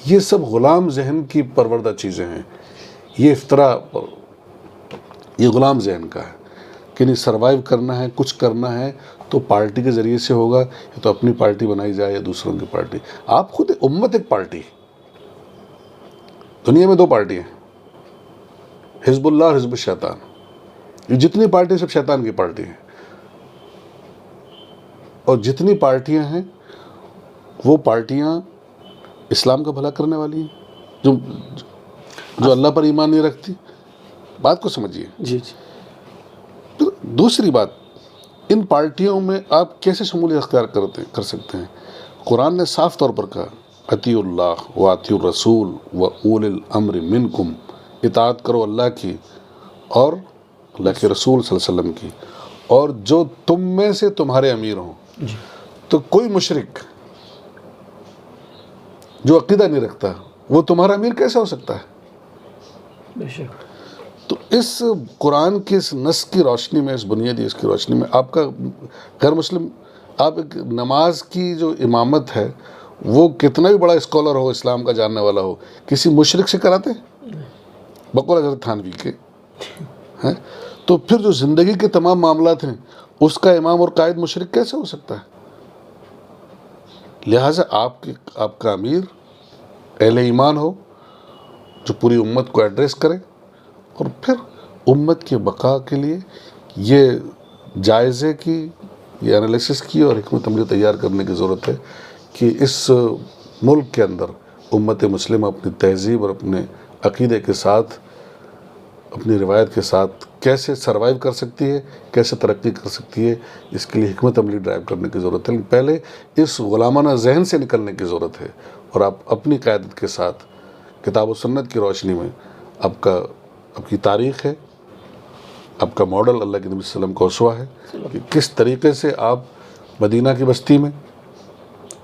یہ سب غلام ذہن کی پروردہ چیزیں ہیں۔ یہ افطرا یہ غلام ذہن کا ہے کہ نہیں، سروائیو کرنا ہے، کچھ کرنا ہے تو پارٹی کے ذریعے سے ہوگا، یا تو اپنی پارٹی بنائی جائے یا دوسروں کی پارٹی۔ آپ خود امت ایک پارٹی، دنیا میں دو پارٹی ہیں، حزب اللہ اور حزب الشیطان۔ یہ جتنی پارٹی سب شیطان کی پارٹی ہیں، اور جتنی پارٹیاں ہیں وہ پارٹیاں اسلام کا بھلا کرنے والی ہیں، جو اللہ پر ایمان نہیں رکھتی۔ بات کو سمجھیے۔ جی جی۔ پھر دوسری بات، ان پارٹیوں میں آپ کیسے شمولیت اختیار کر سکتے ہیں؟ قرآن نے صاف طور پر کہا، اطیعوا اللہ و اطیعوا الرسول و اولی الامر منکم، اطاعت کرو اللہ کی اور اللہ کے رسول صلی اللہ علیہ وسلم کی، اور جو تم میں سے تمہارے امیر ہوں۔ تو کوئی مشرک جو عقیدہ نہیں رکھتا وہ تمہارا امیر کیسے ہو سکتا ہے؟ بے شک۔ تو اس قرآن کے اس نص کی روشنی میں، اس بنیادی اس کی روشنی میں، آپ کا غیر مسلم، آپ ایک نماز کی جو امامت ہے وہ کتنا بھی بڑا اسکالر ہو، اسلام کا جاننے والا ہو، کسی مشرک سے کراتے ہیں؟ بقول حضرت تھانوی کے ہیں؟ تو پھر جو زندگی کے تمام معاملات ہیں اس کا امام اور قائد مشرک کیسے ہو سکتا ہے؟ لہٰذا آپ کا امیر اہل ایمان ہو، جو پوری امت کو ایڈریس کرے، اور پھر امت کی بقا کے لیے یہ جائزے کی، یہ انالیسس کی اور حکمت عملی تیار کرنے کی ضرورت ہے کہ اس ملک کے اندر امت مسلمہ اپنی تہذیب اور اپنے عقیدے کے ساتھ، اپنی روایت کے ساتھ کیسے سروائیو کر سکتی ہے، کیسے ترقی کر سکتی ہے، اس کے لیے حکمت عملی ڈرائیو کرنے کی ضرورت ہے۔ لیکن پہلے اس غلامانہ ذہن سے نکلنے کی ضرورت ہے، اور آپ اپنی قیادت کے ساتھ کتاب و سنت کی روشنی میں آپ کی تاریخ ہے، آپ کا ماڈل اللہ کے نبی صلی اللہ علیہ وسلم کا اسوہ ہے کہ کس طریقے سے آپ مدینہ کی بستی میں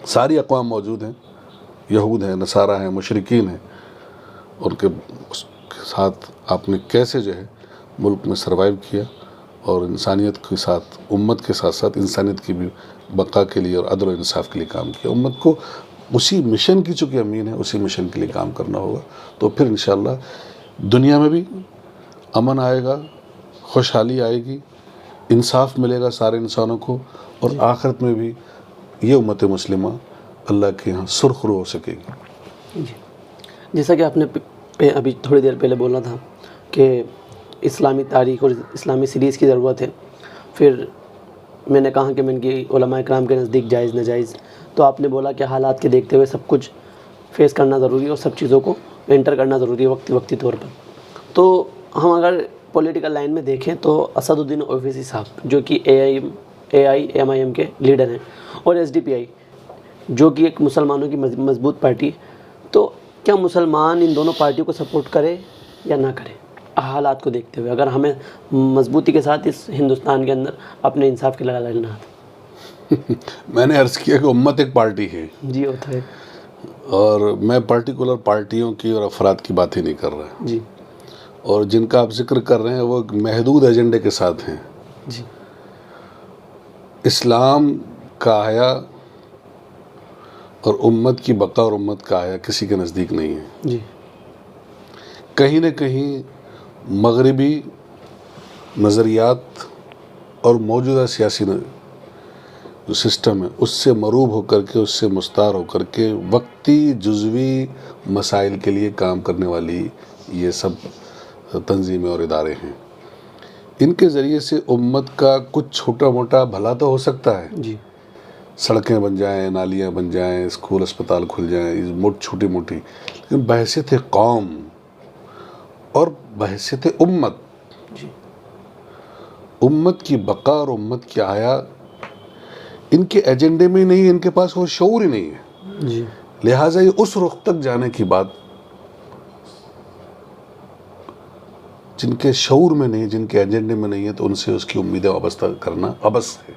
ساری اقوام موجود ہیں، یہود ہیں، نصارہ ہیں، مشرکین ہیں، ان کے ساتھ آپ نے کیسے جو ہے ملک میں سروائیو کیا، اور انسانیت کے ساتھ، امت کے ساتھ ساتھ انسانیت کی بھی بقا کے لیے اور عدل و انصاف کے لیے کام کیا۔ امت کو اسی مشن کی چونکہ امین ہے، اسی مشن کے لیے کام کرنا ہوگا، تو پھر انشاءاللہ دنیا میں بھی امن آئے گا، خوشحالی آئے گی، انصاف ملے گا سارے انسانوں کو، اور آخرت میں بھی یہ امت مسلمہ اللہ کے ہاں سرخرو ہو سکے گی۔ جی، جیسا کہ آپ نے ابھی تھوڑی دیر پہلے بولا تھا کہ اسلامی تاریخ اور اسلامی سیریز کی ضرورت ہے، پھر میں نے کہا کہ میں ان کی علماء کرام کے نزدیک جائز ناجائز، تو آپ نے بولا کہ حالات کے دیکھتے ہوئے سب کچھ فیس کرنا ضروری ہے اور سب چیزوں کو انٹر کرنا ضروری ہے وقتی طور پر۔ تو ہم اگر پولیٹیکل لائن میں دیکھیں تو اسد الدین اویسی صاحب جو کہ AIMIM کے لیڈر ہیں، اور SDPI جو کہ ایک مسلمانوں کی مضبوط پارٹی ہے، تو کیا مسلمان ان دونوں پارٹیوں کو سپورٹ کرے یا نہ کرے؟ حالات کو دیکھتے ہوئے، اگر ہمیں مضبوطی کے ساتھ اس ہندوستان کے اندر اپنے انصاف کی لڑائی لڑنا تھا؟ میں نے عرض کیا کہ امت ایک پارٹی ہے، جی وہ تو ہے اور میں پرٹیکولر پارٹیوں کی اور افراد کی بات ہی نہیں کر رہا، جی اور جن کا آپ ذکر کر رہے ہیں وہ ایک محدود ایجنڈے کے ساتھ ہیں۔ جی اسلام کا حیا اور امت کی بقا اور امت کا حیا کسی کے نزدیک نہیں ہے۔ جی کہیں نہ کہیں مغربی نظریات اور موجودہ سیاسی جو سسٹم ہے اس سے مروب ہو کر کے، اس سے مستعار ہو کر کے وقتی جزوی مسائل کے لیے کام کرنے والی یہ سب تنظیمیں اور ادارے ہیں۔ ان کے ذریعے سے امت کا کچھ چھوٹا موٹا بھلا تو ہو سکتا ہے، جی سڑکیں بن جائیں، نالیاں بن جائیں، اسکول اسپتال کھل جائیں، چھوٹی موٹی، لیکن بحیثیت قوم اور بحیثیت امت، امت کی بقا اور امت کی حیا ان کے ایجنڈے میں نہیں ہے، ان کے پاس وہ شعور ہی نہیں ہے۔ جی لہٰذا یہ اس رخ تک جانے کی بات جن کے شعور میں نہیں، جن کے ایجنڈے میں نہیں ہے، تو ان سے اس کی امیدیں وابستہ کرنا عبث ہے۔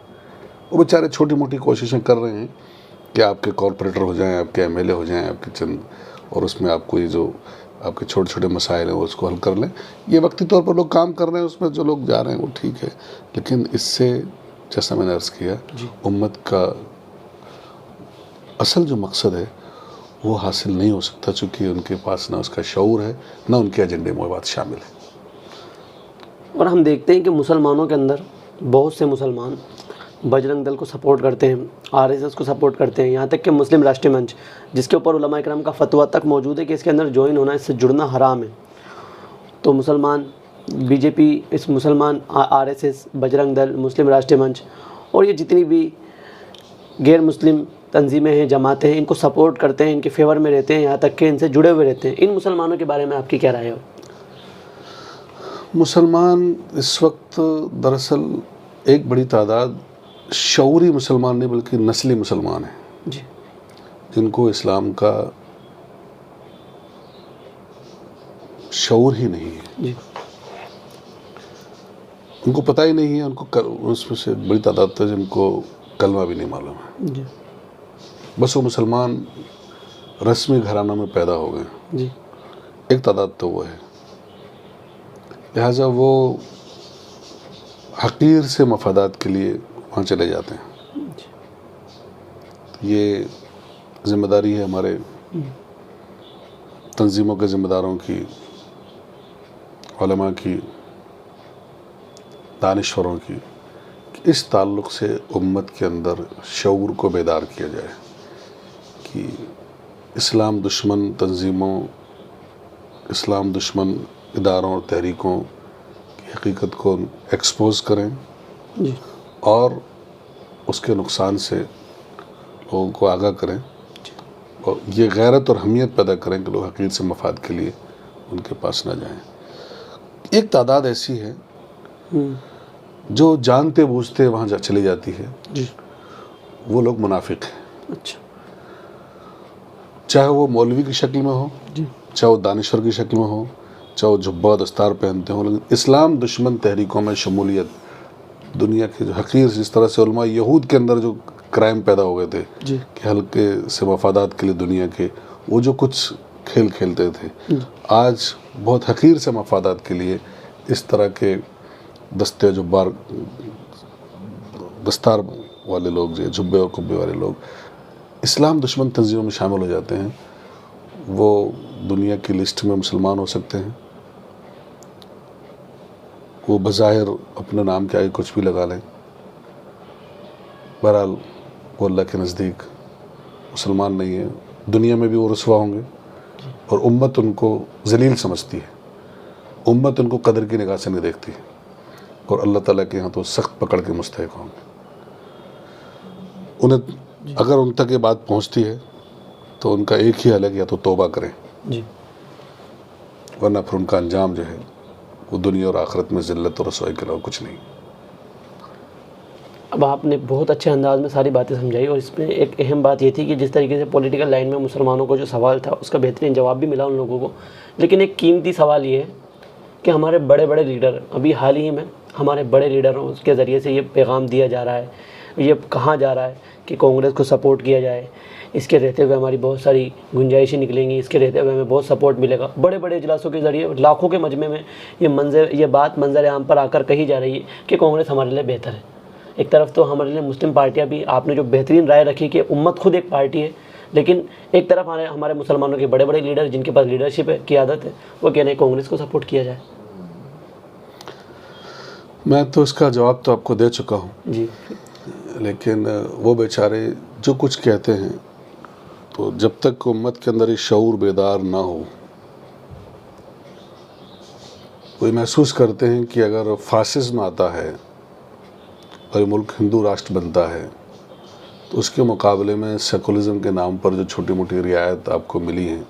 وہ بیچارے چھوٹی موٹی کوششیں کر رہے ہیں کہ آپ کے کارپوریٹر ہو جائیں، آپ کے ایم ایل اے ہو جائیں، آپ کے چند، اور اس میں آپ کو یہ جو آپ کے چھوٹے چھوٹے مسائل ہیں وہ اس کو حل کر لیں۔ یہ وقتی طور پر لوگ کام کر رہے ہیں، اس میں جو لوگ جا رہے ہیں وہ ٹھیک ہے، لیکن اس سے جیسا میں نے عرض کیا امت کا اصل جو مقصد ہے وہ حاصل نہیں ہو سکتا، چونکہ ان کے پاس نہ اس کا شعور ہے، نہ ان کے ایجنڈے میں وہ بات شامل ہے۔ اور ہم دیکھتے ہیں کہ مسلمانوں کے اندر بہت سے مسلمان بجرنگ دل کو سپورٹ کرتے ہیں، RSS کو سپورٹ کرتے ہیں، یہاں تک کہ مسلم راشٹریہ منچ جس کے اوپر علماء کرام کا فتویٰ تک موجود ہے کہ اس کے اندر جوائن ہونا، اس سے جڑنا حرام ہے، تو مسلمان BJP، اس مسلمان RSS، بجرنگ دل، مسلم راشٹریہ منچ اور یہ جتنی بھی غیر مسلم تنظیمیں ہیں، جماعتیں ہیں، ان کو سپورٹ کرتے ہیں، ان کے فیور میں رہتے ہیں، یہاں تک کہ ان سے جڑے ہوئے رہتے ہیں۔ ان مسلمانوں کے بارے میں آپ کی کیا رائے ہے؟ مسلمان اس وقت دراصل ایک بڑی تعداد شعوری مسلمان نہیں بلکہ نسلی مسلمان ہیں، جی جن کو اسلام کا شعور ہی نہیں ہے، جی ان کو پتہ ہی نہیں ہے، ان کو اس میں سے بڑی تعداد ہے جن کو کلمہ بھی نہیں معلوم ہے، جی بس وہ مسلمان رسمی گھرانوں میں پیدا ہو گئے، جی ایک تعداد تو وہ ہے، لہٰذا وہ حقیر سے مفادات کے لیے وہاں چلے جاتے ہیں۔ یہ ذمہ داری ہے ہمارے تنظیموں کے ذمہ داروں کی، علماء کی، دانشوروں کی، کہ اس تعلق سے امت کے اندر شعور کو بیدار کیا جائے کہ اسلام دشمن تنظیموں، اسلام دشمن اداروں اور تحریکوں کی حقیقت کو ایکسپوز کریں جی اور اس کے نقصان سے لوگوں کو آگاہ کریں، اور یہ غیرت اور حمیت پیدا کریں کہ لوگ حقیقت سے مفاد کے لیے ان کے پاس نہ جائیں۔ ایک تعداد ایسی ہے جو جانتے بوجھتے وہاں چلی جاتی ہے، جی وہ لوگ منافق ہیں، اچھا چاہے وہ مولوی کی شکل میں ہو، جی چاہے وہ دانشور کی شکل میں ہو، چاہے وہ جبہ دستار پہنتے ہوں، لیکن اسلام دشمن تحریکوں میں شمولیت دنیا کے جو حقیر، جس طرح سے علماء یہود کے اندر جو کرائم پیدا ہو گئے تھے جی کہ ہلکے سے مفادات کے لیے دنیا کے وہ جو کچھ کھیل کھیلتے تھے، آج بہت حقیر سے مفادات کے لیے اس طرح کے دستے جبار دستار والے لوگ، جو جبے اور قبے والے لوگ اسلام دشمن تنظیموں میں شامل ہو جاتے ہیں، وہ دنیا کی لسٹ میں مسلمان ہو سکتے ہیں، وہ بظاہر اپنے نام کے آگے کچھ بھی لگا لیں، بہرحال وہ اللہ کے نزدیک مسلمان نہیں ہے، دنیا میں بھی وہ رسوا ہوں گے، اور امت ان کو ذلیل سمجھتی ہے، امت ان کو قدر کی نگاہ سے نہیں دیکھتی، اور اللہ تعالیٰ کے ہاں تو سخت پکڑ کے مستحق ہوں گے۔ انہیں اگر ان تک یہ بات پہنچتی ہے تو ان کا ایک ہی حل ہے کہ یا تو توبہ کریں، جی ورنہ پھر ان کا انجام جو ہے وہ دنیا اور آخرت میں ذلت اور رسوائی کے علاوہ کچھ نہیں۔ اب آپ نے بہت اچھے انداز میں ساری باتیں سمجھائی، اور اس میں ایک اہم بات یہ تھی کہ جس طریقے سے پولیٹیکل لائن میں مسلمانوں کو جو سوال تھا اس کا بہترین جواب بھی ملا ان لوگوں کو، لیکن ایک قیمتی سوال یہ ہے کہ ہمارے بڑے بڑے لیڈر، ابھی حال ہی میں ہمارے بڑے لیڈروں کے ذریعے سے یہ پیغام دیا جا رہا ہے، یہ کہا جا رہا ہے کہ کانگریس کو سپورٹ کیا جائے، اس کے رہتے ہوئے ہماری بہت ساری گنجائشیں نکلیں گی، اس کے رہتے ہوئے ہمیں بہت سپورٹ ملے گا. بڑے بڑے اجلاسوں کے ذریعے لاکھوں کے مجمع میں یہ بات منظر عام پر آ کر کہی جا رہی ہے کہ کانگریس ہمارے لیے بہتر ہے. ایک طرف تو ہمارے لیے مسلم پارٹیاں بھی، آپ نے جو بہترین رائے رکھی کہ امت خود ایک پارٹی ہے، لیکن ایک طرف ہمارے مسلمانوں کے بڑے بڑے لیڈر جن کے پاس لیڈرشپ ہے، قیادت ہے، وہ کہہ رہے ہیں کانگریس کو سپورٹ کیا جائے. میں تو اس کا جواب تو آپ کو دے چکا ہوں. جی. لیکن وہ بیچارے جو کچھ کہتے ہیں، تو جب تک امت کے اندر یہ شعور بیدار نہ ہو، وہ محسوس کرتے ہیں کہ اگر فاسزم آتا ہے اور یہ ملک ہندو راشٹر بنتا ہے تو اس کے مقابلے میں سیکولرزم کے نام پر جو چھوٹی موٹی رعایت آپ کو ملی ہیں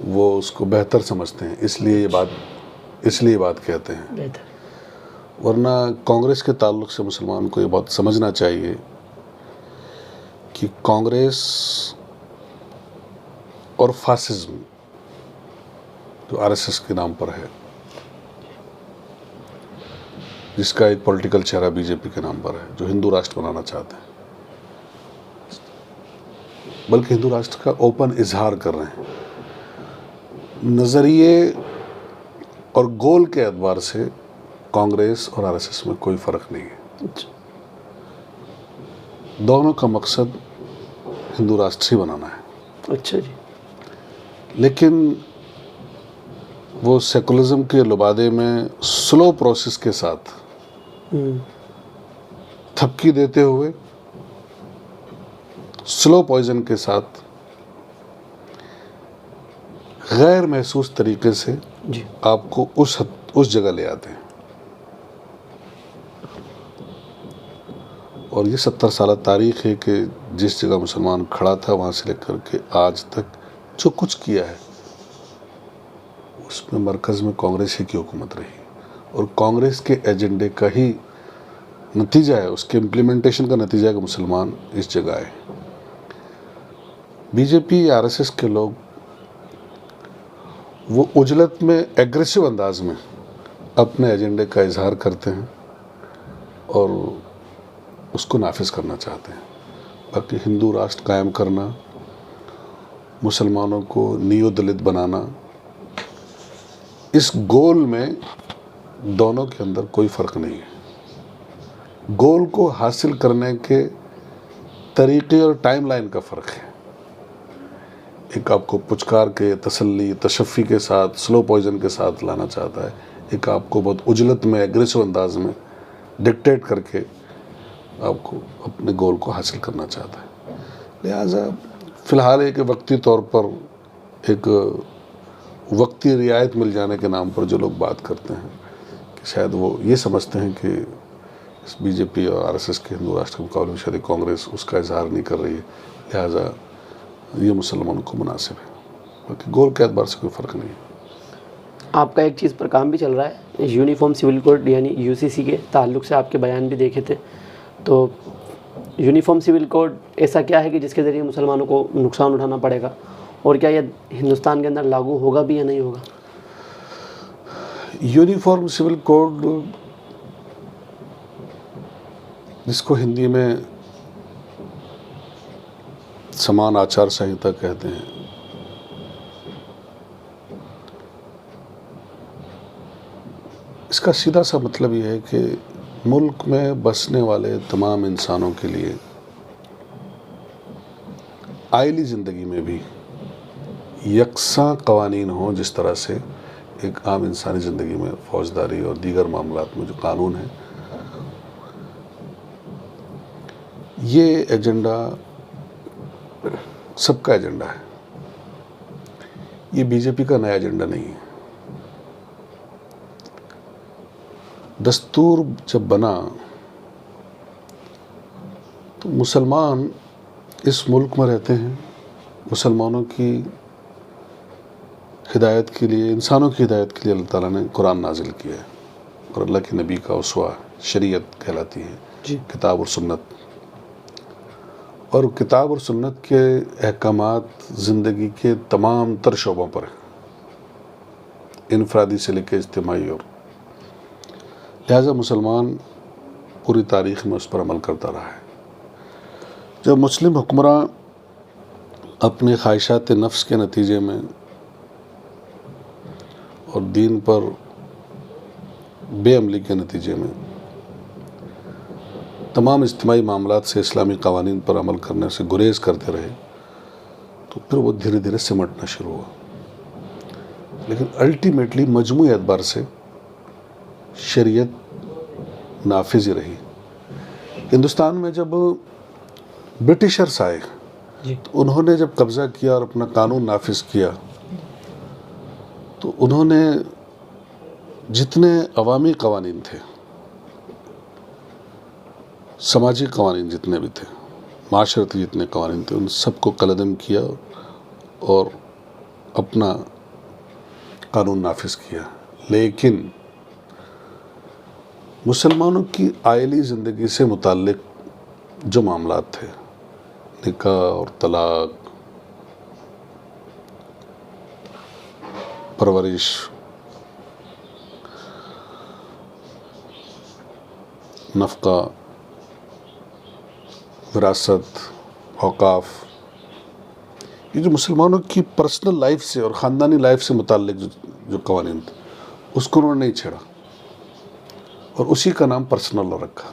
وہ اس کو بہتر سمجھتے ہیں، اس لیے یہ بات کہتے ہیں. بہتر. ورنہ کانگریس کے تعلق سے مسلمان کو یہ بات سمجھنا چاہیے کہ کانگریس اور فاسزم جو RSS کے نام پر ہے، جس کا ایک پولیٹیکل چہرہ BJP کے نام پر ہے، جو ہندو راشٹر بنانا چاہتے ہیں، بلکہ ہندو راشٹر کا اوپن اظہار کر رہے ہیں. نظریے اور گول کے اعتبار سے کانگریس اور RSS میں کوئی فرق نہیں ہے. دونوں کا مقصد ہندو راشٹر ہی بنانا ہے. اچھا جی. لیکن وہ سیکولرزم کے لبادے میں سلو پروسیس کے ساتھ تھپکی دیتے ہوئے، سلو پوائزن کے ساتھ غیر محسوس طریقے سے جی. آپ کو اس جگہ لے آتے ہیں. اور یہ 70 سالہ تاریخ ہے کہ جس جگہ مسلمان کھڑا تھا وہاں سے لے کر کے آج تک جو کچھ کیا ہے اس میں مرکز میں کانگریس ہی کی حکومت رہی، اور کانگریس کے ایجنڈے کا ہی نتیجہ ہے، اس کے امپلیمنٹیشن کا نتیجہ ہے کہ مسلمان اس جگہ آئے. BJP RSS کے لوگ وہ عجلت میں ایگریسو انداز میں اپنے ایجنڈے کا اظہار کرتے ہیں اور اس کو نافذ کرنا چاہتے ہیں. باقی ہندو راشٹر قائم کرنا، مسلمانوں کو نیو دلت بنانا، اس گول میں دونوں کے اندر کوئی فرق نہیں ہے. گول کو حاصل کرنے کے طریقے اور ٹائم لائن کا فرق ہے. ایک آپ کو پچکار کے تسلی تشفی کے ساتھ سلو پوائزن کے ساتھ لانا چاہتا ہے، ایک آپ کو بہت عجلت میں ایگریسو انداز میں ڈکٹیٹ کر کے آپ کو اپنے گول کو حاصل کرنا چاہتا ہے. لہٰذا فی الحال ایک وقتی طور پر ایک وقتی رعایت مل جانے کے نام پر جو لوگ بات کرتے ہیں کہ شاید وہ یہ سمجھتے ہیں کہ BJP اور RSS کے ہندو راشٹر کے مقابلے میں شاید کانگریس اس کا اظہار نہیں کر رہی ہے، لہٰذا یہ مسلمانوں کو مناسب ہے. باقی گول کے اعتبار سے کوئی فرق نہیں ہے. آپ کا ایک چیز پر کام بھی چل رہا ہے، یونیفارم سول کوڈ یعنی UCC کے تعلق سے آپ کے بیان بھی دیکھے تھے. تو یونیفارم سول کوڈ ایسا کیا ہے کہ جس کے ذریعے مسلمانوں کو نقصان اٹھانا پڑے گا، اور کیا یہ ہندوستان کے اندر لاگو ہوگا بھی یا نہیں ہوگا؟ یونیفارم سول کوڈ، جس کو ہندی میں سمان آچار سنہتا کہتے ہیں، اس کا سیدھا سا مطلب یہ ہے کہ ملک میں بسنے والے تمام انسانوں کے لیے آئلی زندگی میں بھی یکساں قوانین ہوں، جس طرح سے ایک عام انسانی زندگی میں فوجداری اور دیگر معاملات میں جو قانون ہیں. یہ ایجنڈا سب کا ایجنڈا ہے، یہ BJP کا نیا ایجنڈا نہیں ہے. دستور جب بنا تو مسلمان اس ملک میں رہتے ہیں، مسلمانوں کی ہدایت کے لیے، انسانوں کی ہدایت کے لیے اللہ تعالیٰ نے قرآن نازل کیا ہے، اور اللہ کے نبی کا اسوہ شریعت کہلاتی ہے. جی. کتاب اور سنت، اور کتاب اور سنت کے احکامات زندگی کے تمام تر شعبوں پر ہیں. انفرادی سے لے کے اجتماعی، اور لہٰذا مسلمان پوری تاریخ میں اس پر عمل کرتا رہا ہے۔ جب مسلم حکمراں اپنے خواہشات نفس کے نتیجے میں اور دین پر بے عملی کے نتیجے میں تمام اجتماعی معاملات سے اسلامی قوانین پر عمل کرنے سے گریز کرتے رہے تو پھر وہ دھیرے دھیرے سمٹنا شروع ہوا، لیکن الٹیمیٹلی مجموعی اعتبار سے شریعت نافذ ہی رہی۔ ہندوستان میں جب برٹشرز آئے تو انہوں نے جب قبضہ کیا اور اپنا قانون نافذ کیا تو انہوں نے جتنے عوامی قوانین تھے، سماجی قوانین جتنے بھی تھے، معاشرتی جتنے قوانین تھے، ان سب کو قلعدم کیا اور اپنا قانون نافذ کیا۔ لیکن مسلمانوں کی آئلی زندگی سے متعلق جو معاملات تھے، نکاح اور طلاق، پرورش، نفقہ، وراثت، اوقاف، یہ جو مسلمانوں کی پرسنل لائف سے اور خاندانی لائف سے متعلق جو قوانین تھے، اس کو انہوں نے نہیں چھیڑا اور اسی کا نام پرسنل لا رکھا،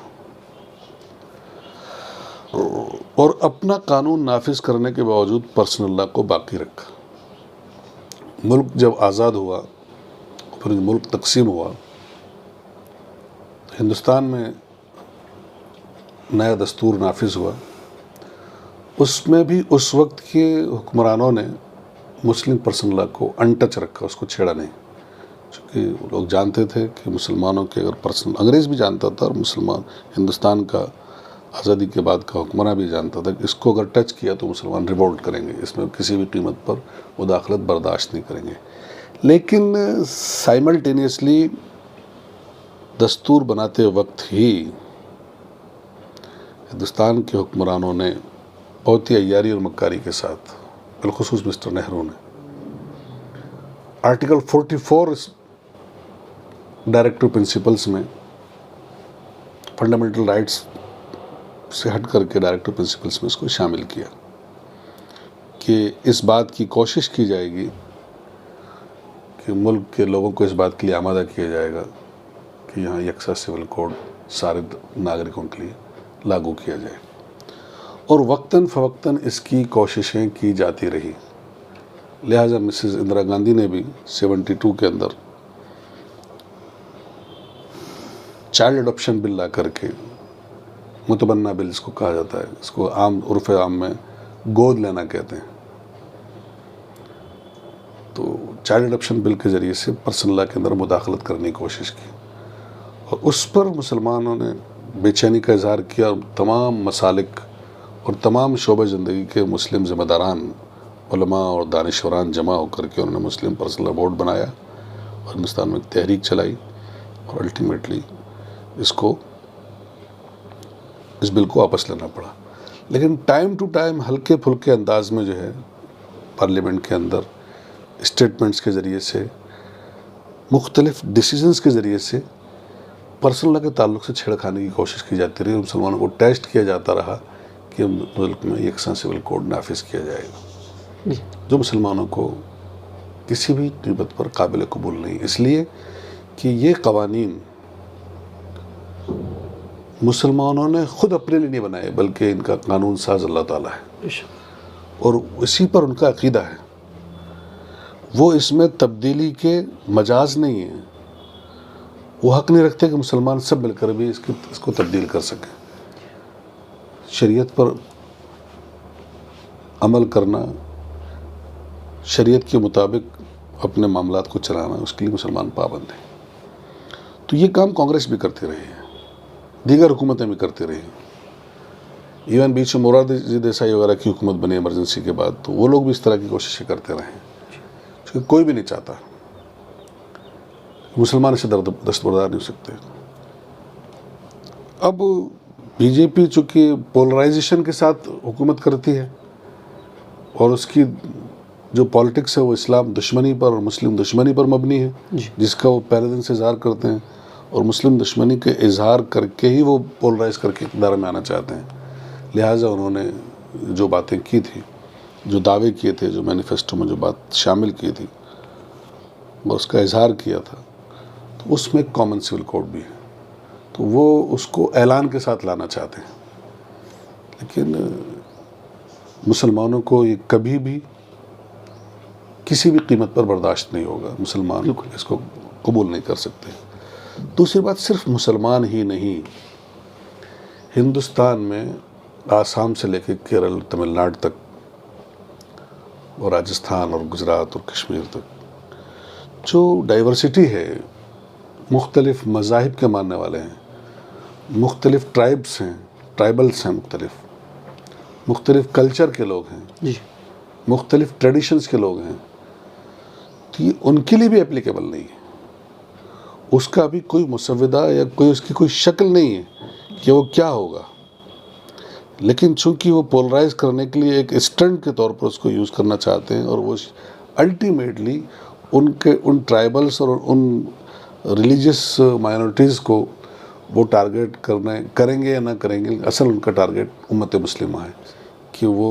اور اپنا قانون نافذ کرنے کے باوجود پرسنل لا کو باقی رکھا۔ ملک جب آزاد ہوا، پھر ملک تقسیم ہوا، ہندوستان میں نیا دستور نافذ ہوا، اس میں بھی اس وقت کے حکمرانوں نے مسلم پرسنل لا کو انٹچ رکھا، اس کو چھیڑا نہیں، چونکہ لوگ جانتے تھے کہ مسلمانوں کے اگر پرسنل، انگریز بھی جانتا تھا اور مسلمان ہندوستان کا آزادی کے بعد کا حکمراں بھی جانتا تھا کہ اس کو اگر ٹچ کیا تو مسلمان ریوولٹ کریں گے، اس میں کسی بھی قیمت پر مداخلت برداشت نہیں کریں گے۔ لیکن سائملٹینیسلی دستور بناتے وقت ہی ہندوستان کے حکمرانوں نے بہت ہی عیاری اور مکاری کے ساتھ، بالخصوص مسٹر نہرو نے، آرٹیکل 44 ڈائریکٹو پرنسپلز میں فنڈامنٹل رائٹس سے ہٹ کر کے ڈائریکٹو پرنسپلز میں اس کو شامل کیا کہ اس بات کی کوشش کی جائے گی کہ ملک کے لوگوں کو اس بات کے لیے آمادہ کیا جائے گا کہ یہاں یکساں سول کوڈ سارے ناگرکوں کے لیے لاگو کیا جائے، اور وقتاً فوقتاً اس کی کوششیں کی جاتی رہی۔ لہٰذا مسز اندرا گاندھی نے بھی 72 کے اندر چائلڈ اڈاپشن بل لا کر کے، متبنہ بل اس کو کہا جاتا ہے، اس کو عام عرف عام میں گود لینا کہتے ہیں، تو چائلڈ اڈاپشن بل کے ذریعے سے پرسنل لا کے اندر مداخلت کرنے کی کوشش کی، اور اس پر مسلمانوں نے بے چینی کا اظہار کیا، اور تمام مسالک اور تمام شعبہ زندگی کے مسلم ذمہ داران، علماء اور دانشوران جمع ہو کر کے انہوں نے مسلم پرسنل لا بورڈ بنایا اور ہندوستان میں ایک تحریک چلائی، اور الٹیمیٹلی اس بل کو واپس لینا پڑا۔ لیکن ٹائم ٹو ٹائم ہلکے پھلکے انداز میں جو ہے پارلیمنٹ کے اندر اسٹیٹمنٹس کے ذریعے سے، مختلف ڈیسیژنز کے ذریعے سے پرسنل لا کے تعلق سے چھیڑخانی کی کوشش کی جاتی رہی، مسلمانوں کو ٹیسٹ کیا جاتا رہا کہ ملک میں یکساں سول کوڈ نافذ کیا جائے گا، جو مسلمانوں کو کسی بھی قیمت پر قابل قبول نہیں، اس لیے کہ یہ قوانین مسلمانوں نے خود اپنے لیے نہیں بنائے، بلکہ ان کا قانون ساز اللہ تعالیٰ ہے، اور اسی پر ان کا عقیدہ ہے۔ وہ اس میں تبدیلی کے مجاز نہیں ہیں، وہ حق نہیں رکھتے کہ مسلمان سب مل کر بھی اس کو تبدیل کر سکیں۔ شریعت پر عمل کرنا، شریعت کے مطابق اپنے معاملات کو چلانا، اس کے لیے مسلمان پابند ہیں۔ تو یہ کام کانگریس بھی کرتی رہی ہے، دیگر حکومتیں بھی کرتی رہی، ایون بیچ میں مورارجی دیسائی وغیرہ کی حکومت بنی ایمرجنسی کے بعد، تو وہ لوگ بھی اس طرح کی کوششیں کرتے رہے ہیں، کیونکہ کوئی بھی نہیں چاہتا، مسلمان اسے دستبردار نہیں ہو سکتے۔ اب بی جے پی چونکہ پولرائزیشن کے ساتھ حکومت کرتی ہے اور اس کی جو پالیٹکس ہے وہ اسلام دشمنی پر اور مسلم دشمنی پر مبنی ہے، جس کا وہ پہلے دن سے اظہار کرتے ہیں، اور مسلم دشمنی کے اظہار کر کے ہی وہ پولرائز کر کے اقتدار میں آنا چاہتے ہیں۔ لہٰذا انہوں نے جو باتیں کی تھی، جو دعوے کیے تھے، جو مینیفیسٹو میں جو بات شامل کی تھی اور اس کا اظہار کیا تھا، تو اس میں ایک کامن سول کوڈ بھی ہے، تو وہ اس کو اعلان کے ساتھ لانا چاہتے ہیں۔ لیکن مسلمانوں کو یہ کبھی بھی کسی بھی قیمت پر برداشت نہیں ہوگا، مسلمان اس کو قبول نہیں کر سکتے۔ دوسری بات، صرف مسلمان ہی نہیں، ہندوستان میں آسام سے لے کے کیرل، تمل ناڈو تک، اور راجستھان اور گجرات اور کشمیر تک جو ڈائیورسٹی ہے، مختلف مذاہب کے ماننے والے ہیں، مختلف ٹرائبس ہیں، ٹرائبلس ہیں، مختلف کلچر کے لوگ ہیں، مختلف ٹریڈیشنز کے لوگ ہیں، تو یہ ان کے لیے بھی اپلیکیبل نہیں ہے۔ اس کا بھی کوئی مسودہ یا اس کی کوئی شکل نہیں ہے کہ وہ کیا ہوگا، لیکن چونکہ وہ پولرائز کرنے کے لیے ایک اسٹنٹ کے طور پر اس کو یوز کرنا چاہتے ہیں، اور وہ الٹیمیٹلی ان ٹرائبلس اور ان ریلیجیس مائنورٹیز کو وہ ٹارگیٹ کریں گے یا نہ کریں گے، اصل ان کا ٹارگیٹ امت مسلمہ ہے کہ وہ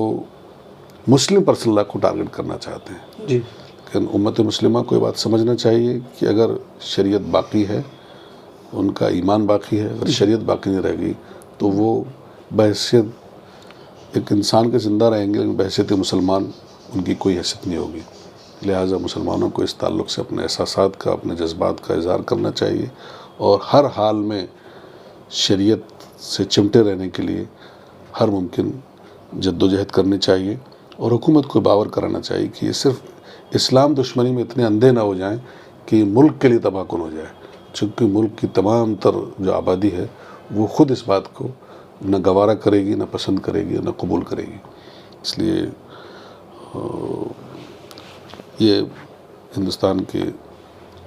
مسلم پرسن اللہ کو ٹارگیٹ کرنا چاہتے ہیں۔ لیکن امت مسلمہ کو یہ بات سمجھنا چاہیے کہ اگر شریعت باقی ہے، ان کا ایمان باقی ہے، اگر شریعت باقی نہیں رہے گی تو وہ بحیثیت ایک انسان کے زندہ رہیں گے، لیکن بحیثیت مسلمان ان کی کوئی حیثیت نہیں ہوگی۔ لہٰذا مسلمانوں کو اس تعلق سے اپنے احساسات کا، اپنے جذبات کا اظہار کرنا چاہیے، اور ہر حال میں شریعت سے چمٹے رہنے کے لیے ہر ممکن جدوجہد کرنی چاہیے، اور حکومت کو باور کرانا چاہیے کہ یہ صرف اسلام دشمنی میں اتنے اندھے نہ ہو جائیں کہ یہ ملک کے لیے تباہ کن ہو جائے، چونکہ ملک کی تمام تر جو آبادی ہے وہ خود اس بات کو نہ گوارا کرے گی، نہ پسند کرے گی، نہ قبول کرے گی۔ اس لیے یہ ہندوستان کی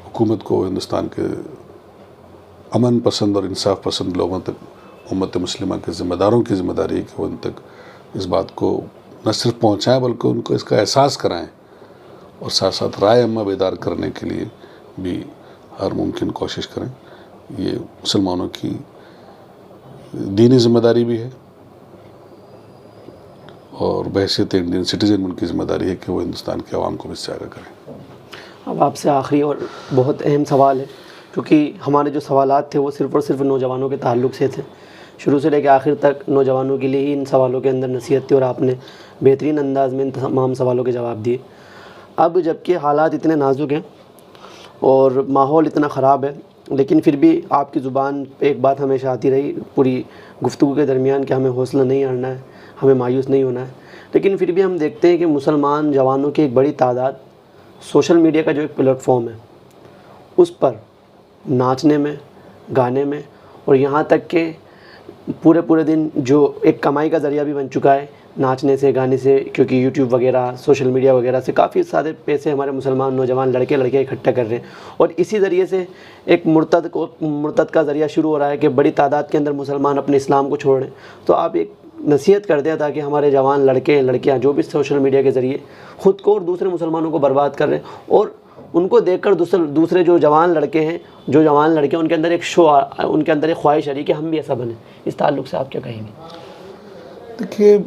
حکومت کو، ہندوستان کے امن پسند اور انصاف پسند لوگوں تک، امت مسلمہ کے ذمہ داروں کی ذمہ داری ہے کہ وہ ان تک اس بات کو نہ صرف پہنچائیں بلکہ ان کو اس کا احساس کرائیں، اور ساتھ ساتھ رائے عامہ بیدار کرنے کے لیے بھی ہر ممکن کوشش کریں۔ یہ مسلمانوں کی دینی ذمہ داری بھی ہے، اور بحیثیت انڈین سٹیزن ان کی ذمہ داری ہے کہ وہ ہندوستان کے عوام کو بھی اس سے آگاہ کریں۔ اب آپ سے آخری اور بہت اہم سوال ہے، کیونکہ ہمارے جو سوالات تھے وہ صرف اور صرف نوجوانوں کے تعلق سے تھے، شروع سے لے کے آخر تک نوجوانوں کے لیے ہی ان سوالوں کے اندر نصیحت تھی، اور آپ نے بہترین انداز میں ان تمام سوالوں کے جواب دیے۔ اب جب کہ حالات اتنے نازک ہیں اور ماحول اتنا خراب ہے، لیکن پھر بھی آپ کی زبان پہ ایک بات ہمیشہ آتی رہی پوری گفتگو کے درمیان کہ ہمیں حوصلہ نہیں ہارنا ہے، ہمیں مایوس نہیں ہونا ہے۔ لیکن پھر بھی ہم دیکھتے ہیں کہ مسلمان جوانوں کی ایک بڑی تعداد سوشل میڈیا کا جو ایک پلیٹ فارم ہے اس پر ناچنے میں، گانے میں، اور یہاں تک کہ پورے دن جو ایک کمائی کا ذریعہ بھی بن چکا ہے ناچنے سے، گانے سے، کیونکہ یوٹیوب وغیرہ، سوشل میڈیا وغیرہ سے کافی سارے پیسے ہمارے مسلمان نوجوان لڑکے اکٹھا کر رہے ہیں، اور اسی ذریعے سے ایک مرتد کا ذریعہ شروع ہو رہا ہے کہ بڑی تعداد کے اندر مسلمان اپنے اسلام کو چھوڑ رہے ہیں۔ تو آپ ایک نصیحت کر دیں تاکہ ہمارے جوان لڑکے لڑکیاں جو بھی سوشل میڈیا کے ذریعے خود کو اور دوسرے مسلمانوں کو برباد کر رہے ہیں، اور ان کو دیکھ کر دوسرے جو جوان لڑکے ہیں، جو جوان لڑکے، ان کے اندر ایک ان کے اندر ایک خواہش آ رہی ہے کہ ہم بھی ایسا بنیں۔ اس تعلق سے آپ کیا کہیں گے؟ دیکھیے،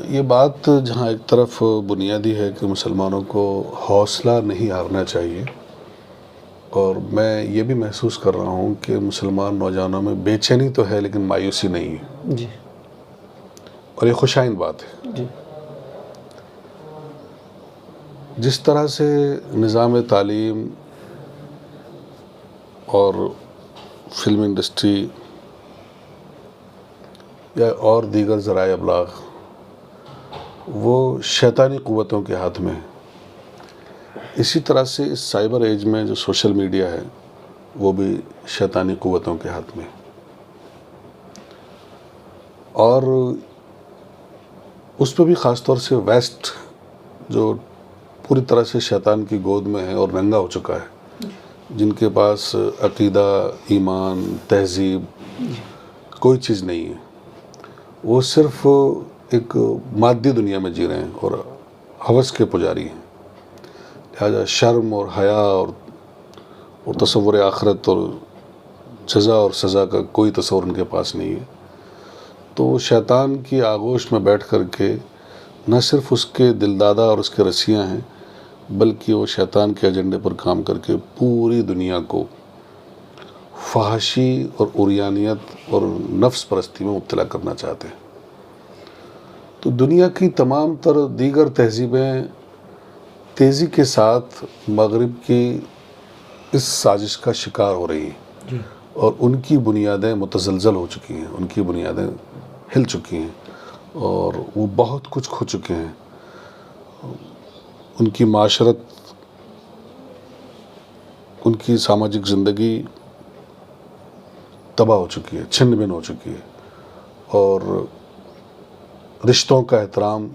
یہ بات جہاں ایک طرف بنیادی ہے کہ مسلمانوں کو حوصلہ نہیں ہارنا چاہیے، اور میں یہ بھی محسوس کر رہا ہوں کہ مسلمان نوجوانوں میں بے چینی تو ہے لیکن مایوسی نہیں ہے، جی، اور یہ خوشائند بات ہے۔ جی، جس طرح سے نظام تعلیم اور فلم انڈسٹری یا اور دیگر ذرائع ابلاغ وہ شیطانی قوتوں کے ہاتھ میں ہے، اسی طرح سے اس سائبر ایج میں جو سوشل میڈیا ہے وہ بھی شیطانی قوتوں کے ہاتھ میں ہے، اور اس پہ بھی خاص طور سے ویسٹ جو پوری طرح سے شیطان کی گود میں ہے اور ننگا ہو چکا ہے، جن کے پاس عقیدہ، ایمان، تہذیب کوئی چیز نہیں ہے، وہ صرف ایک مادی دنیا میں جی رہے ہیں اور ہوس کے پجاری ہیں۔ لہٰذا شرم اور حیا اور تصور آخرت اور جزا اور سزا کا کوئی تصور ان کے پاس نہیں ہے. تو وہ شیطان کی آغوش میں بیٹھ کر کے نہ صرف اس کے دل دادا اور اس کے رسیاں ہیں، بلکہ وہ شیطان کے ایجنڈے پر کام کر کے پوری دنیا کو فحاشی اور عریانیت اور نفس پرستی میں مبتلا کرنا چاہتے ہیں. تو دنیا کی تمام تر دیگر تہذیبیں تیزی کے ساتھ مغرب کی اس سازش کا شکار ہو رہی ہیں اور ان کی بنیادیں متزلزل ہو چکی ہیں، ان کی بنیادیں ہل چکی ہیں اور وہ بہت کچھ کھو چکے ہیں. ان کی معاشرت، ان کی سماجک زندگی تباہ ہو چکی ہے، چھن بھن ہو چکی ہے اور رشتوں کا احترام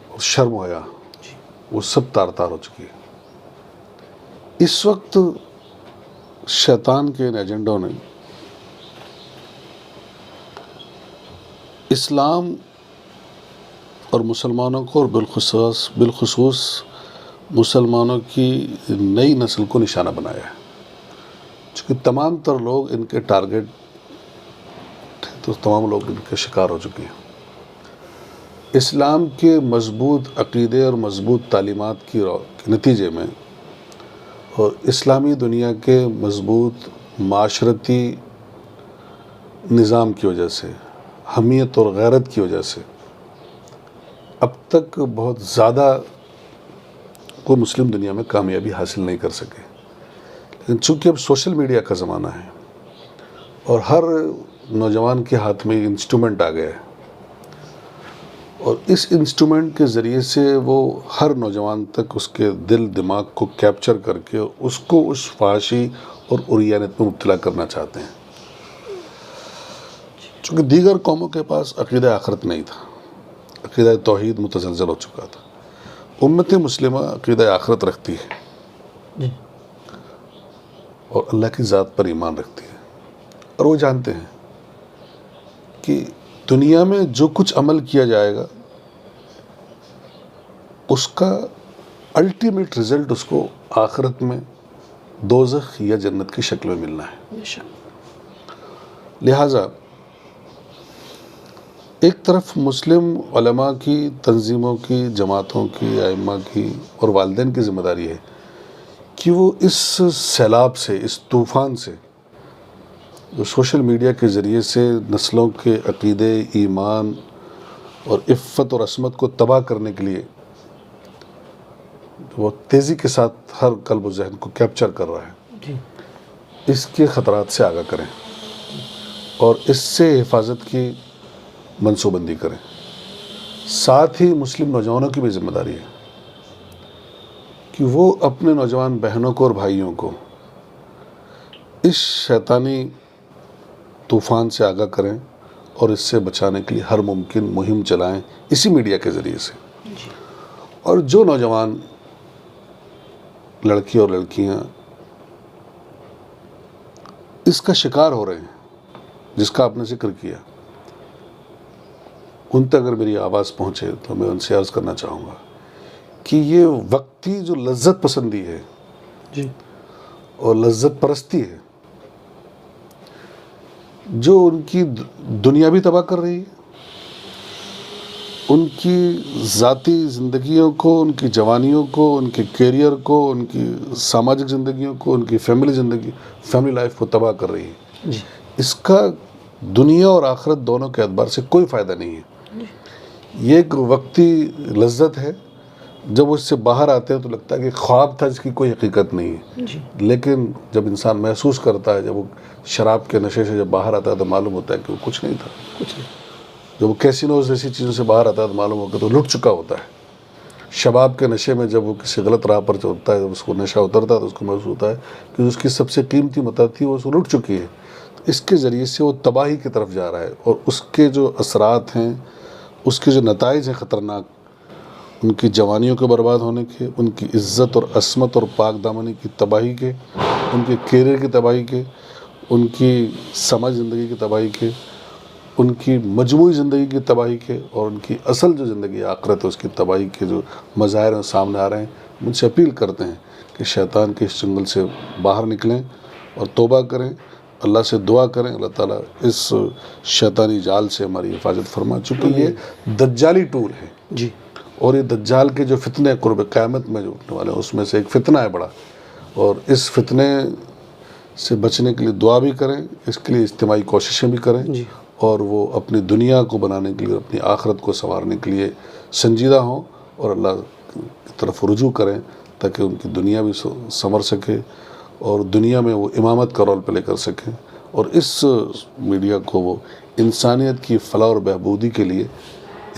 اور شرم و حیا وہ سب تار تار ہو چکی ہے. اس وقت شیطان کے ان ایجنڈوں نے اسلام اور مسلمانوں کو اور بالخصوص مسلمانوں کی نئی نسل کو نشانہ بنایا ہے. چونکہ تمام تر لوگ ان کے ٹارگٹ تھے تو تمام لوگ ان کے شکار ہو چکے ہیں. اسلام کے مضبوط عقیدے اور مضبوط تعلیمات کے نتیجے میں اور اسلامی دنیا کے مضبوط معاشرتی نظام کی وجہ سے، حمیت اور غیرت کی وجہ سے اب تک بہت زیادہ کوئی مسلم دنیا میں کامیابی حاصل نہیں کر سکے. لیکن چونکہ اب سوشل میڈیا کا زمانہ ہے اور ہر نوجوان کے ہاتھ میں انسٹرومنٹ آ گیا ہے اور اس انسٹرومنٹ کے ذریعے سے وہ ہر نوجوان تک اس کے دل دماغ کو کیپچر کر کے اس کو اس فحاشی اور عریانیت میں مبتلا کرنا چاہتے ہیں. چونکہ دیگر قوموں کے پاس عقیدہ آخرت نہیں تھا، عقیدہ توحید متزلزل ہو چکا تھا. امت مسلمہ عقیدہ آخرت رکھتی ہے اور اللہ کی ذات پر ایمان رکھتی ہے اور وہ جانتے ہیں کہ دنیا میں جو کچھ عمل کیا جائے گا اس کا الٹیمیٹ رزلٹ اس کو آخرت میں دوزخ یا جنت کی شکل میں ملنا ہے. لہٰذا ایک طرف مسلم علماء کی، تنظیموں کی، جماعتوں کی، ائمہ کی اور والدین کی ذمہ داری ہے کہ وہ اس سیلاب سے، اس طوفان سے جو سوشل میڈیا کے ذریعے سے نسلوں کے عقیدے، ایمان اور عفت اور عصمت کو تباہ کرنے کے لیے وہ تیزی کے ساتھ ہر قلب و ذہن کو کیپچر کر رہا ہے، اس کے خطرات سے آگاہ کریں اور اس سے حفاظت کی منصوبہ بندی کریں. ساتھ ہی مسلم نوجوانوں کی بھی ذمہ داری ہے کہ وہ اپنے نوجوان بہنوں کو اور بھائیوں کو اس شیطانی طوفان سے آگاہ کریں اور اس سے بچانے کے لیے ہر ممکن مہم چلائیں اسی میڈیا کے ذریعے سے. اور جو نوجوان لڑکی اور لڑکیاں اس کا شکار ہو رہے ہیں، جس کا آپ نے ذکر کیا، ان تک اگر میری آواز پہنچے تو میں ان سے عرض کرنا چاہوں گا کہ یہ وقتی جو لذت پسندی ہے اور لذت پرستی ہے جو ان کی دنیا بھی تباہ کر رہی ہے، ان کی ذاتی زندگیوں کو، ان کی جوانیوں کو، ان کے کیریئر کو، ان کی سماجک زندگیوں کو، ان کی فیملی لائف کو تباہ کر رہی ہے، اس کا دنیا اور آخرت دونوں کے اعتبار سے کوئی فائدہ نہیں ہے. یہ ایک وقتی لذت ہے، جب اس سے باہر آتے ہیں تو لگتا ہے کہ خواب تھا، اس کی کوئی حقیقت نہیں ہے. لیکن جب انسان محسوس کرتا ہے، جب وہ شراب کے نشے سے جب باہر آتا ہے تو معلوم ہوتا ہے کہ وہ کچھ نہیں تھا. جب وہ کیسینوز جیسی چیزوں سے باہر آتا ہے تو معلوم ہوگا تو لٹ چکا ہوتا ہے. شباب کے نشے میں جب وہ کسی غلط راہ پر چلتا ہے، جب اس کو نشہ اترتا ہے تو اس کو محسوس ہوتا ہے کہ اس کی سب سے قیمتی متاع تھی وہ اس کو لٹ چکی ہے. اس کے ذریعے سے وہ تباہی کی طرف جا رہا ہے اور اس کے جو اثرات ہیں، اس کے جو نتائج ہیں خطرناک، ان کی جوانیوں کے برباد ہونے کے، ان کی عزت اور عصمت اور پاک دامنی کی تباہی کے، ان کے کیریئر کی تباہی کے، ان کی سماج زندگی کی تباہی کے، ان کی مجموعی زندگی کی تباہی کے اور ان کی اصل جو زندگی آخرت ہے اس کی تباہی کے جو مظاہر ہیں سامنے آ رہے ہیں، ان سے اپیل کرتے ہیں کہ شیطان کے اس چنگل سے باہر نکلیں اور توبہ کریں، اللہ سے دعا کریں، اللہ تعالیٰ اس شیطانی جال سے ہماری حفاظت فرما، چونکہ یہ دجالی ٹول ہے جی اور یہ دجال کے جو فتنے قرب قیامت میں جو اٹھنے والے ہیں اس میں سے ایک فتنہ ہے بڑا، اور اس فتنے سے بچنے کے لیے دعا بھی کریں، اس کے لیے اجتماعی کوششیں بھی کریں، جی اور وہ اپنی دنیا کو بنانے کے لیے، اپنی آخرت کو سنوارنے کے لیے سنجیدہ ہوں اور اللہ کی طرف رجوع کریں تاکہ ان کی دنیا بھی سنور سکے اور دنیا میں وہ امامت کا رول پلے کر سکیں، اور اس میڈیا کو وہ انسانیت کی فلاح اور بہبودی کے لیے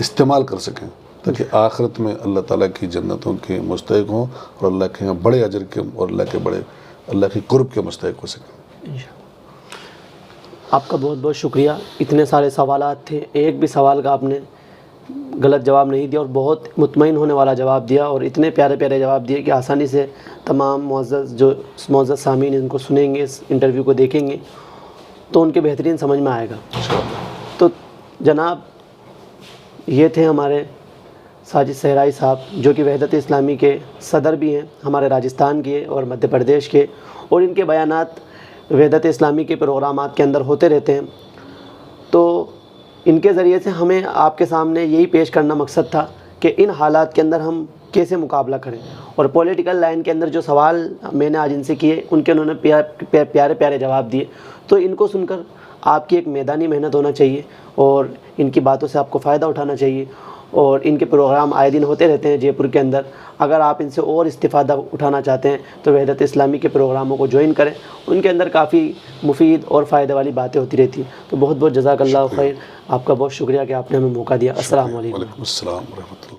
استعمال کر سکیں تاکہ آخرت میں اللہ تعالیٰ کی جنتوں کے مستحق ہوں اور اللہ کے یہاں بڑے اجر کے اور اللہ کے قرب کے مستحق ہو سکیں۔ آپ کا بہت بہت شکریہ، اتنے سارے سوالات تھے، ایک بھی سوال کا آپ نے غلط جواب نہیں دیا اور بہت مطمئن ہونے والا جواب دیا، اور اتنے پیارے پیارے جواب دیے کہ آسانی سے تمام معزز سامعین ان کو سنیں گے، اس انٹرویو کو دیکھیں گے تو ان کے بہترین سمجھ میں آئے گا۔ تو جناب یہ تھے ہمارے ساجد صحرائی صاحب، جو کہ وحدت اسلامی کے صدر بھی ہیں، ہمارے راجستھان کے اور مدھیہ پردیش کے، اور ان کے بیانات وحدت اسلامی کے پروگرامات کے اندر ہوتے رہتے ہیں۔ تو ان کے ذریعے سے ہمیں آپ کے سامنے یہی پیش کرنا مقصد تھا کہ ان حالات کے اندر ہم کیسے مقابلہ کریں، اور پولیٹیکل لائن کے اندر جو سوال میں نے آج ان سے کیے ان کے انہوں نے پیارے پیارے جواب دیے، تو ان کو سن کر آپ کی ایک میدانی محنت ہونا چاہیے اور ان کی باتوں سے آپ کو فائدہ اٹھانا چاہیے، اور ان کے پروگرام آئے دن ہوتے رہتے ہیں جے پور کے اندر۔ اگر آپ ان سے اور استفادہ اٹھانا چاہتے ہیں تو وحدت اسلامی کے پروگراموں کو جوائن کریں، ان کے اندر کافی مفید اور فائدہ والی باتیں ہوتی رہتی ہیں۔ تو بہت بہت جزاک اللہ خیر، آپ کا بہت شکریہ کہ آپ نے ہمیں موقع دیا۔ السلام علیکم۔ وعلیکم السلام ورحمۃ اللہ۔